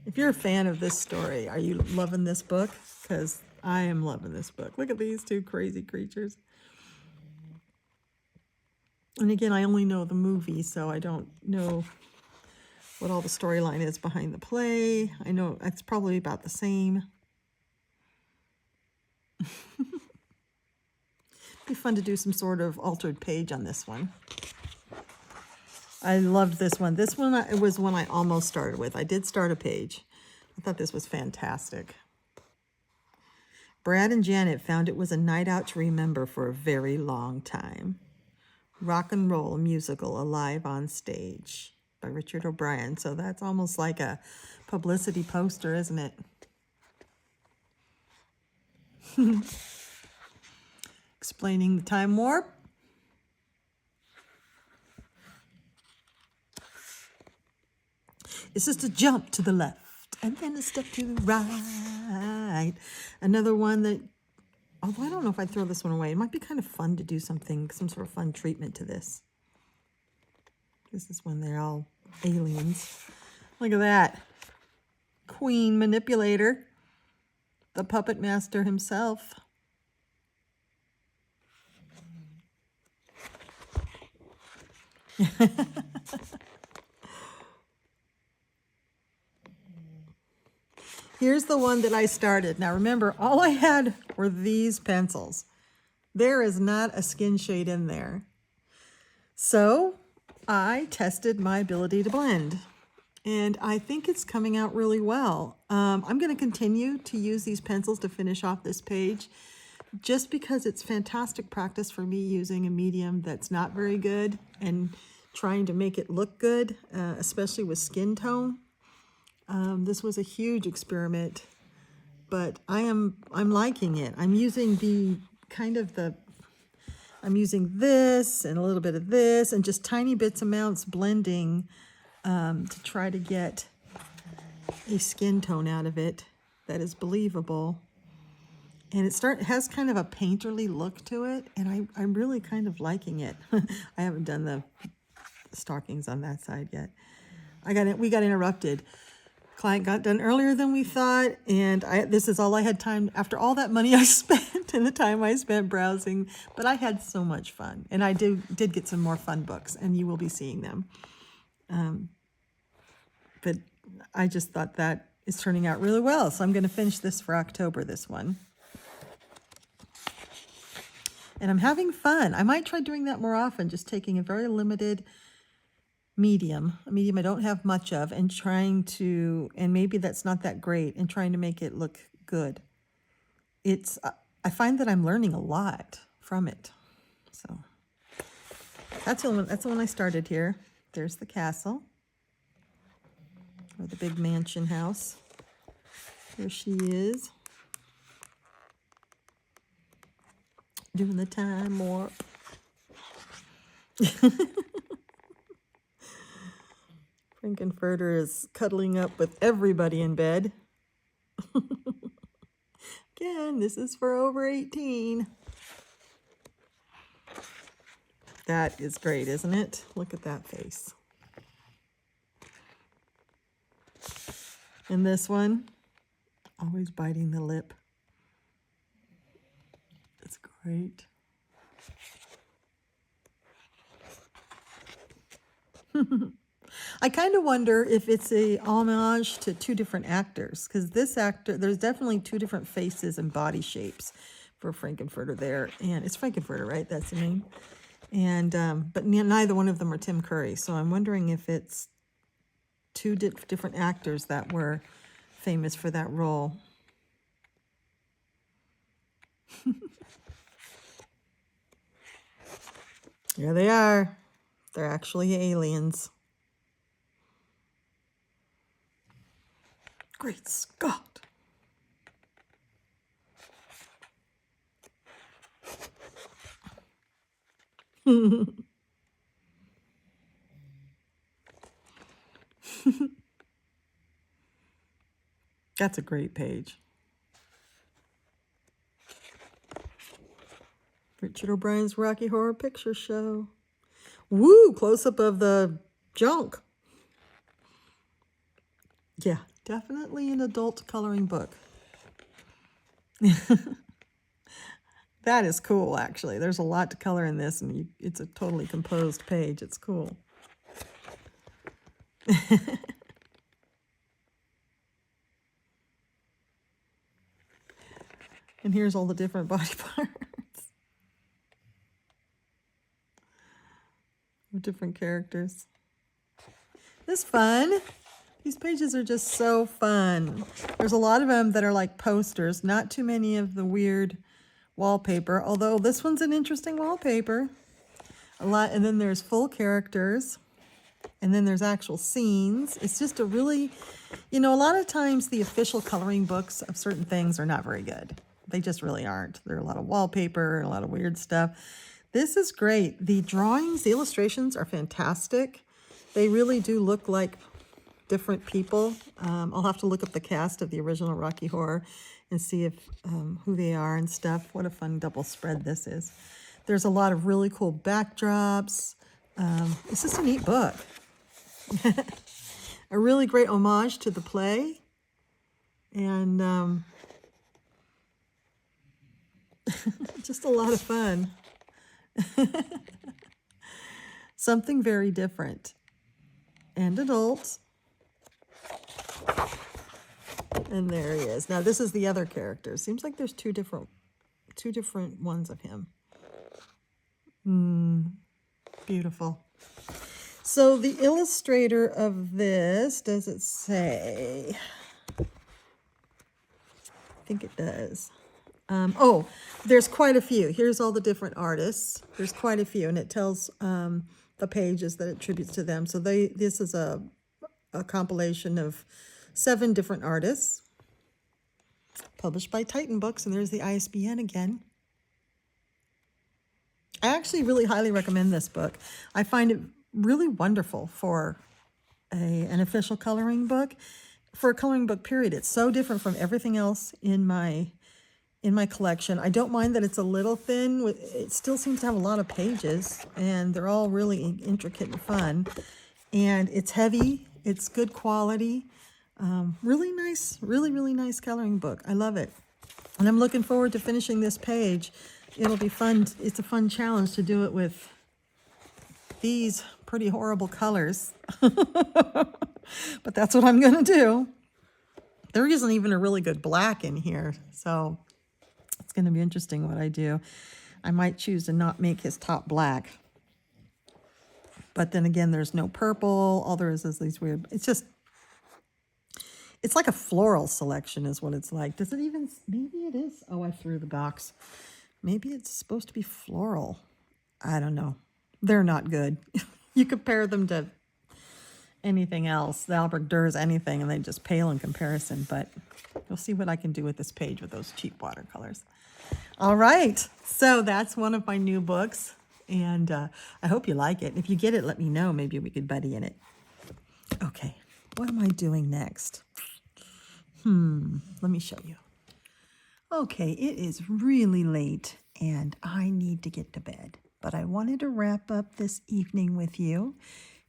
If you're a fan of this story, are you loving this book? Because I am loving this book. Look at these two crazy creatures. And again, I only know the movie, so I don't know what all the storyline is behind the play. I know it's probably about the same. Be fun to do some sort of altered page on this one. I loved this one. This one it was one I almost started with. I did start a page. I thought this was fantastic. Brad and Janet found it was a night out to remember for a very long time. Rock and Roll Musical Alive on Stage by Richard O'Brien. So that's almost like a publicity poster, isn't it? Explaining the time warp. It's just a jump to the left and then a step to the right. Another one that, although I don't know if I'd throw this one away. It might be kind of fun to do something, some sort of fun treatment to this. This is when they're all aliens. Look at that. Queen Manipulator. The puppet master himself. Here's the one that I started. Now remember, all I had were these pencils. There is not a skin shade in there. So I tested my ability to blend. And I think it's coming out really well. I'm going to continue to use these pencils to finish off this page, just because it's fantastic practice for me using a medium that's not very good and trying to make it look good, especially with skin tone. This was a huge experiment, but I'm liking it. I'm using I'm using this and a little bit of this and just tiny bits amounts blending to try to get a skin tone out of it that is believable. And it has kind of a painterly look to it, and I'm really kind of liking it. I haven't done the stockings on that side yet. We got interrupted. Client got done earlier than we thought, and this is all I had time after all that money I spent and the time I spent browsing. But I had so much fun, and I did get some more fun books, and you will be seeing them. But I just thought that is turning out really well, so I'm going to finish this for October, this one. And I'm having fun. I might try doing that more often, just taking a very limited medium, a medium I don't have much of, and and maybe that's not that great, and trying to make it look good. I find that I'm learning a lot from it. So that's the one I started here. There's the castle, or the big mansion house. There she is, doing the time warp. Frankenfurter is cuddling up with everybody in bed. Again, this is for over 18. That is great, isn't it? Look at that face. And this one, always biting the lip. It's great. I kind of wonder if it's a homage to two different actors, because this actor, there's definitely two different faces and body shapes for Frankenfurter there, and it's Frankenfurter, right? That's the name. And but neither one of them are Tim Curry, so I'm wondering if it's two different actors that were famous for that role. Here they are. They're actually aliens. Great Scott. That's a great page. Richard O'Brien's Rocky Horror Picture Show. Woo! Close-up of the junk. Yeah, definitely an adult coloring book. That is cool, actually. There's a lot to color in this, and it's a totally composed page. It's cool. And here's all the different body parts. Different characters. This is fun. These pages are just so fun. There's a lot of them that are like posters, not too many of the weird wallpaper, although this one's an interesting wallpaper. A lot, and then there's full characters, and then there's actual scenes. It's just a really, a lot of times the official coloring books of certain things are not very good. They just really aren't. There are a lot of wallpaper and a lot of weird stuff. This is great. The drawings, the illustrations are fantastic. They really do look like different people. I'll have to look up the cast of the original Rocky Horror and see if who they are and stuff. What a fun double spread this is. There's a lot of really cool backdrops. It's just a neat book. A really great homage to the play. And just a lot of fun. Something very different. And adult. And there he is. Now this is the other character. Seems like there's two different ones of him. Beautiful. So the illustrator of this, does it say? I think it does. Oh, there's quite a few. Here's all the different artists. There's quite a few, and it tells the pages that it attributes to them. So this is a compilation of 7 different artists, published by Titan Books, and there's the ISBN again. I actually really highly recommend this book. I find it really wonderful for an official coloring book. For a coloring book period, it's so different from everything else in my collection. I don't mind that it's a little thin. It still seems to have a lot of pages, and they're all really intricate and fun. And it's heavy. It's good quality. Really nice, really nice coloring book. I love it. And I'm looking forward to finishing this page. It'll be fun. It's a fun challenge to do it with these pretty horrible colors. But that's what I'm going to do. There isn't even a really good black in here, so it's going to be interesting what I do. I might choose to not make his top black. But then again, there's no purple. All there is these weird... It's like a floral selection is what it's like. Does it even... Maybe it is. Oh, I threw the box. Maybe it's supposed to be floral. I don't know. They're not good. You compare them to anything else, the Albert Dur's anything, and they just pale in comparison. But you'll see what I can do with this page with those cheap watercolors. All right. So that's one of my new books. And I hope you like it. If you get it, let me know. Maybe we could buddy in it. Okay. What am I doing next? Let me show you. Okay, it is really late and I need to get to bed. But I wanted to wrap up this evening with you.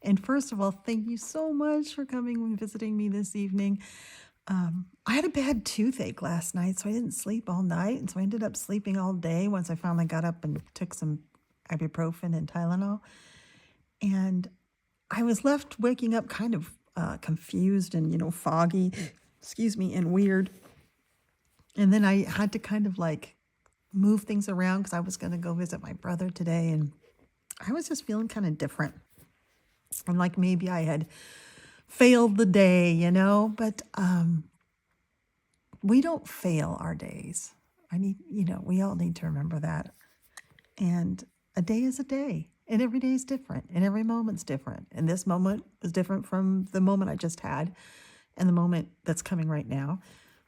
And first of all, thank you so much for coming and visiting me this evening. I had a bad toothache last night, so I didn't sleep all night. And so I ended up sleeping all day once I finally got up and took some ibuprofen and Tylenol. And I was left waking up kind of confused and, foggy, and weird. And then I had to kind of like move things around because I was going to go visit my brother today. And I was just feeling kind of different. And like maybe I had failed the day, but we don't fail our days. We all need to remember that. And a day is a day, and every day is different, and every moment's different. And this moment is different from the moment I just had and the moment that's coming right now.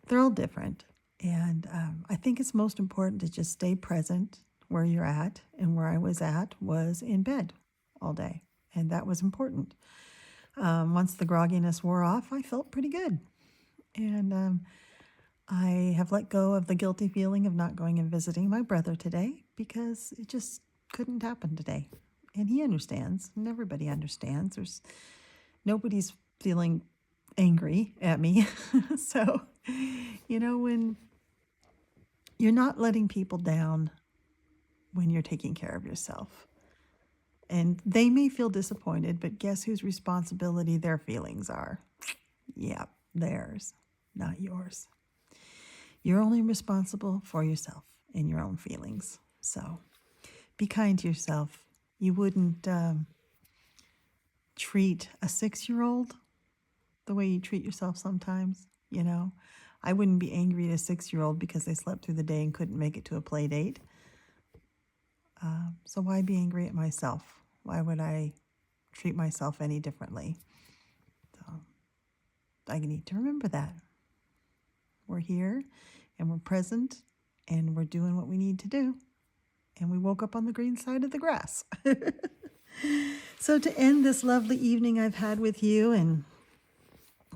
They're all different. And I think it's most important to just stay present where you're at. And where I was at was in bed all day. And that was important. Once the grogginess wore off, I felt pretty good. And I have let go of the guilty feeling of not going and visiting my brother today because it just couldn't happen today. And he understands, and everybody understands. Nobody's feeling angry at me. So, when you're not letting people down when you're taking care of yourself. And they may feel disappointed, but guess whose responsibility their feelings are? Yeah, theirs, not yours. You're only responsible for yourself and your own feelings. So be kind to yourself. You wouldn't treat a 6-year-old the way you treat yourself sometimes, I wouldn't be angry at a 6-year-old because they slept through the day and couldn't make it to a play date. So why be angry at myself? Why would I treat myself any differently? So I need to remember that. We're here and we're present and we're doing what we need to do. And we woke up on the green side of the grass. So to end this lovely evening I've had with you and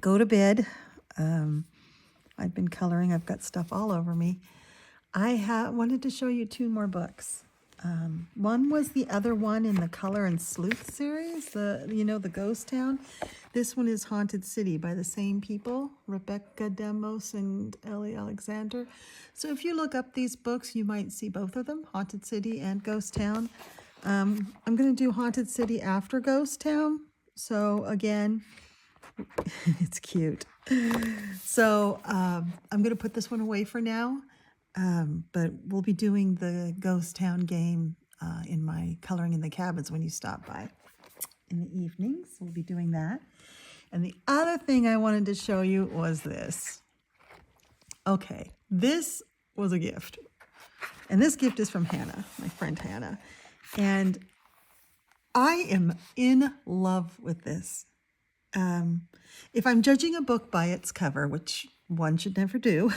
go to bed, I've been coloring. I've got stuff all over me. I wanted to show you 2 more books. One was the other one in the Color and Sleuth series, the Ghost Town. This one is Haunted City by the same people, Rebecca Demos and Ellie Alexander. So if you look up these books, you might see both of them, Haunted City and Ghost Town. I'm going to do Haunted City after Ghost Town. So again, it's cute. So I'm going to put this one away for now. But we'll be doing the Ghost Town game in my Coloring in the Cabins when you stop by in the evenings. We'll be doing that. And the other thing I wanted to show you was this. Okay, this was a gift. And this gift is from Hannah, my friend Hannah. And I am in love with this. If I'm judging a book by its cover, which one should never do,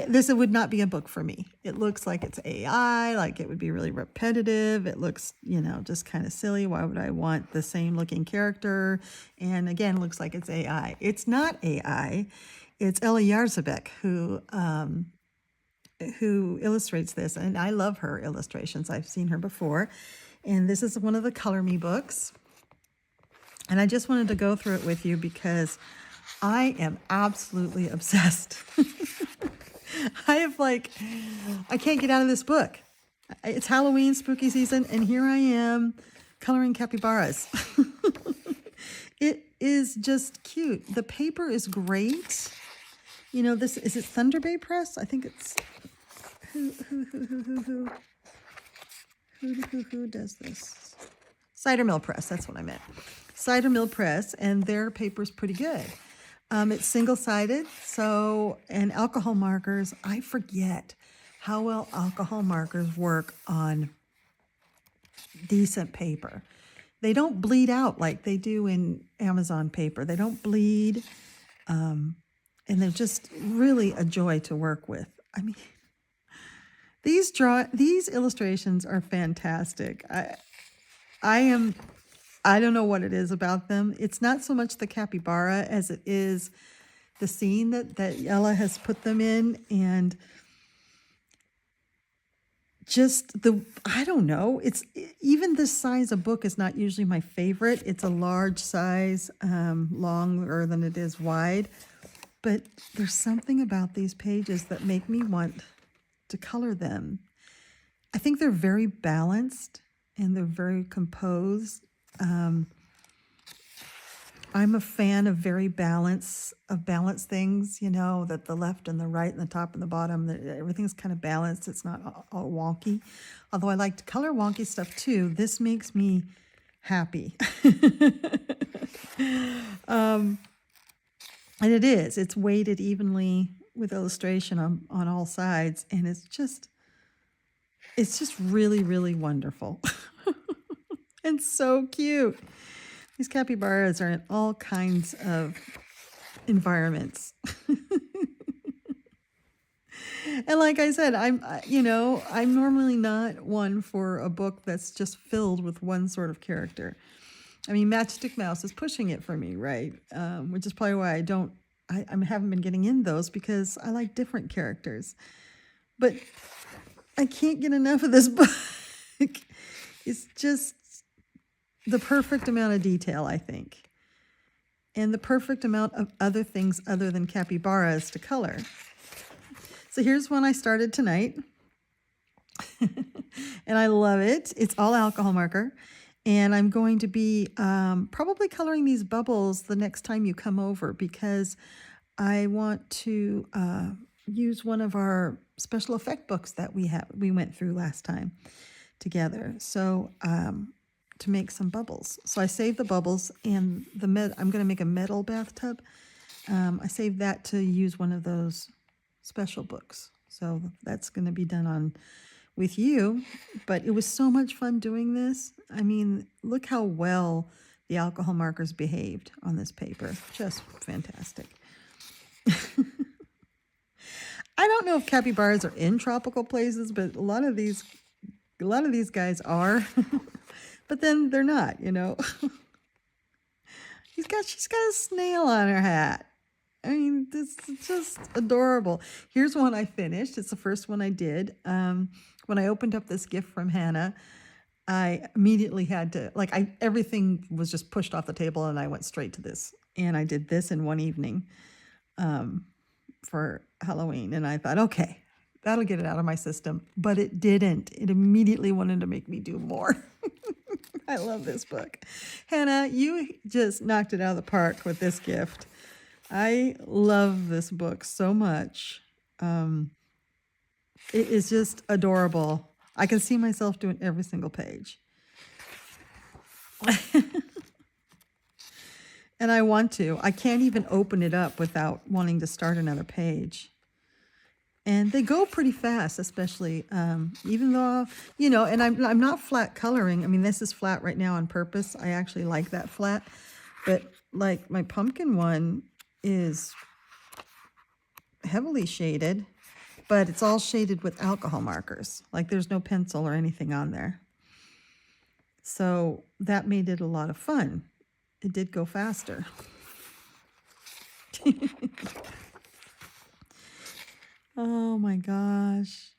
this would not be a book for me. It looks like it's AI, like it would be really repetitive. It looks, just kind of silly. Why would I want the same looking character? And again, it looks like it's AI. It's not AI. It's Ellie Yarzabek who illustrates this, and I love her illustrations. I've seen her before, and this is one of the Color Me books. And I just wanted to go through it with you because I am absolutely obsessed. I can't get out of this book. It's Halloween, spooky season, and here I am coloring capybaras. It is just cute. The paper is great. This is it Thunder Bay Press? I think it's who does this? Cider Mill Press, that's what I meant. Cider Mill Press, and their paper's pretty good. It's single-sided, and alcohol markers, I forget how well alcohol markers work on decent paper. They don't bleed out like they do in Amazon paper. They don't bleed, and they're just really a joy to work with. I mean, these illustrations are fantastic. I don't know what it is about them. It's not so much the capybara as it is the scene that Ella has put them in, and just I don't know. It's even this size of book is not usually my favorite. It's a large size, longer than it is wide, but there's something about these pages that make me want to color them. I think they're very balanced and they're very composed. I'm a fan of very balanced things, that the left and the right and the top and the bottom, everything's kind of balanced. It's not all wonky. Although I like to color wonky stuff too. This makes me happy. And it's weighted evenly with illustration on all sides. And it's just really, really wonderful. And so cute. These capybaras are in all kinds of environments. And like I said, I'm normally not one for a book that's just filled with one sort of character. I mean, Matchstick Mouse is pushing it for me, right? Which is probably why I don't I haven't been getting in those because I like different characters. But I can't get enough of this book. It's just the perfect amount of detail, I think. And the perfect amount of other things other than capybaras to color. So here's one I started tonight. And I love it. It's all alcohol marker. And I'm going to be probably coloring these bubbles the next time you come over because I want to use one of our special effect books that we went through last time together. So to make some bubbles. So I saved the bubbles and I'm going to make a metal bathtub. I saved that to use one of those special books. So that's going to be done with you. But it was so much fun doing this. I mean, look how well the alcohol markers behaved on this paper. Just fantastic. I don't know if capybaras are in tropical places, but a lot of these guys are. But then they're not, you know. She's got a snail on her hat. I mean, this is just adorable. Here's one I finished. It's the first one I did. When I opened up this gift from Hannah, I immediately had to, everything was just pushed off the table and I went straight to this. And I did this in one evening for Halloween. And I thought, okay, that'll get it out of my system. But it didn't. It immediately wanted to make me do more. I love this book. Hannah, you just knocked it out of the park with this gift. I love this book so much. It is just adorable. I can see myself doing every single page. And I want to. I can't even open it up without wanting to start another page. And they go pretty fast, especially even though, you know, and I'm not flat coloring. I mean, this is flat right now on purpose. I actually like that flat. But like my pumpkin one is heavily shaded, but it's all shaded with alcohol markers. Like there's no pencil or anything on there. So that made it a lot of fun. It did go faster. Oh my gosh.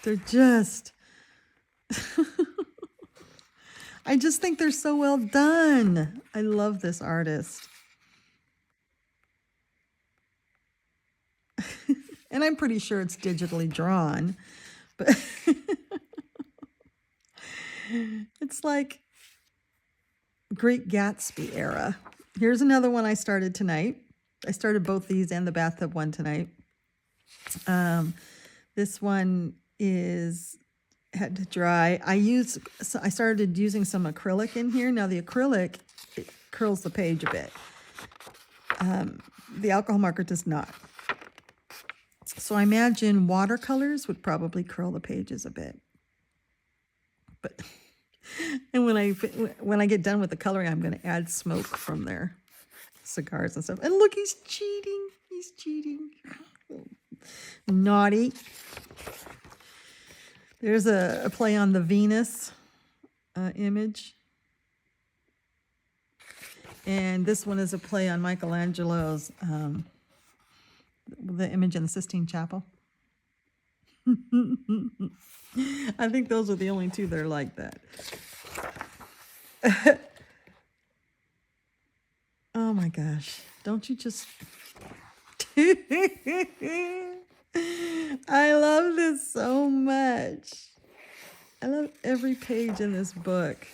They're just, I just think they're so well done. I love this artist. And I'm pretty sure it's digitally drawn, but it's like Great Gatsby era. Here's another one I started tonight. I started both these and the bathtub one tonight. This one had to dry. I started using some acrylic in here. Now the acrylic, it curls the page a bit. The alcohol marker does not. So I imagine watercolors would probably curl the pages a bit. But and when I get done with the coloring, I'm going to add smoke from their cigars and stuff. And look, he's cheating. He's cheating. Naughty. There's a play on the Venus image. And this one is a play on Michelangelo's, the image in the Sistine Chapel. I think those are the only two that are like that. Oh my gosh. Don't you just... I love this so much. I love every page in this book.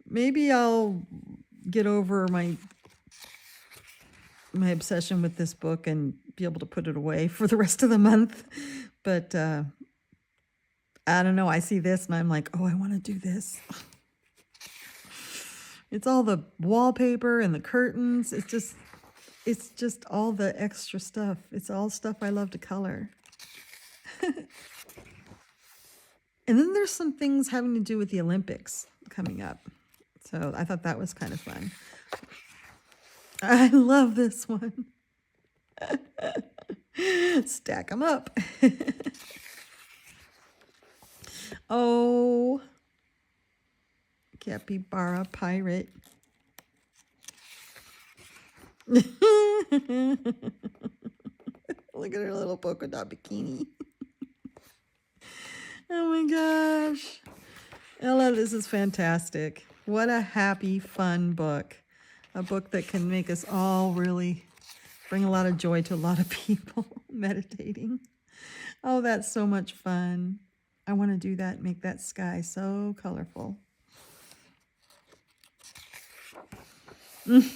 Maybe I'll get over my obsession with this book and be able to put it away for the rest of the month. But I don't know. I see this and I'm like, oh, I want to do this. It's all the wallpaper and the curtains. It's just all the extra stuff. It's all stuff I love to color. And then there's some things having to do with the Olympics coming up. So I thought that was kind of fun. I love this one. Stack them up. Oh, capybara pirate. Look at her little polka dot bikini. Oh my gosh. Ella, this is fantastic. What a happy, fun book. A book that can make us all really bring a lot of joy to a lot of people meditating. Oh, that's so much fun. I want to do that, make that sky so colorful. And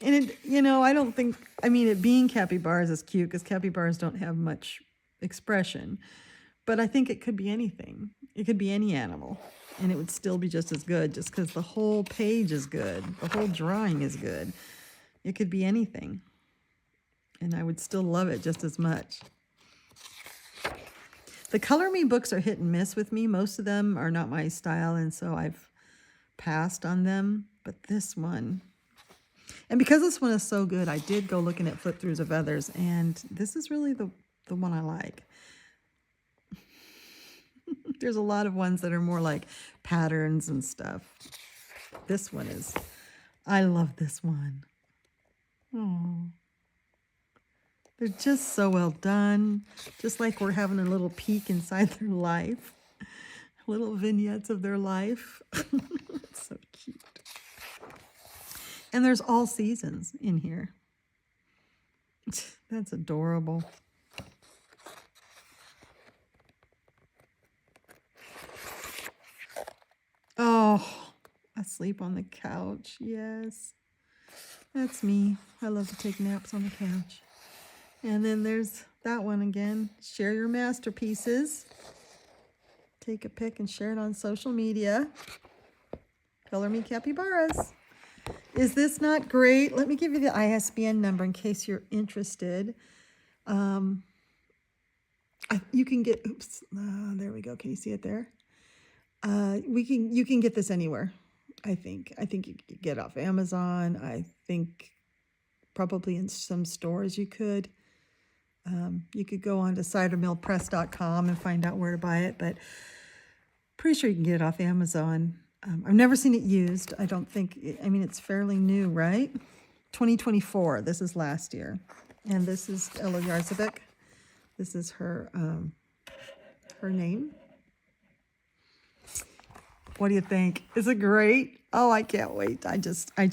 it, I don't think, it being capybaras is cute because capybaras don't have much expression, but I think it could be anything. It could be any animal and it would still be just as good just because the whole page is good. The whole drawing is good. It could be anything and I would still love it just as much. The Color Me books are hit and miss with me. Most of them are not my style, and so I've passed on them. But this one, and because this one is so good, I did go looking at flip-throughs of others, and this is really the one I like. There's a lot of ones that are more like patterns and stuff. This one is, I love this one. Oh. They're just so well done, just like we're having a little peek inside their life, little vignettes of their life. It's so cute. And there's all seasons in here. That's adorable. Oh, asleep on the couch, yes. That's me. I love to take naps on the couch. And then there's that one again. Share your masterpieces. Take a pic and share it on social media. Color Me Capybaras. Is this not great? Let me give you the ISBN number in case you're interested. You can get, oops, there we go. Can you see it there? You can get this anywhere, I think. I think you could get it off Amazon. I think probably in some stores you could. You could go on to cidermillpress.com and find out where to buy it, but pretty sure you can get it off Amazon. I've never seen it used. I don't think, it's fairly new, right? 2024, this is last year. And this is Ella Yarzovic. This is her name. What do you think? Is it great? Oh, I can't wait. I just, I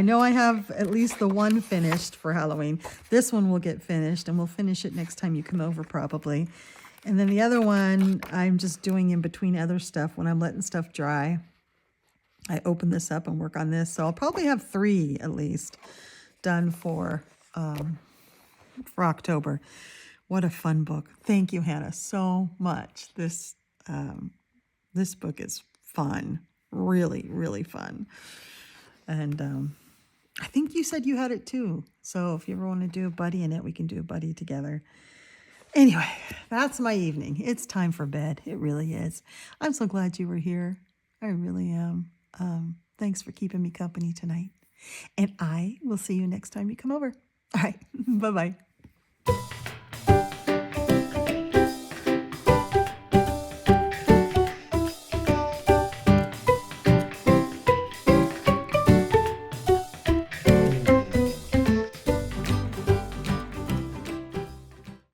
know I have at least the one finished for Halloween. This one will get finished, and we'll finish it next time you come over probably. And then the other one, I'm just doing in between other stuff when I'm letting stuff dry. I open this up and work on this. So I'll probably have 3 at least done for October. What a fun book. Thank you, Hannah, so much. This book is fun. Really, really fun. And I think you said you had it too. So if you ever want to do a buddy in it, we can do a buddy together. Anyway, that's my evening. It's time for bed. It really is. I'm so glad you were here. I really am. Thanks for keeping me company tonight. And I will see you next time you come over. All right. Bye-bye.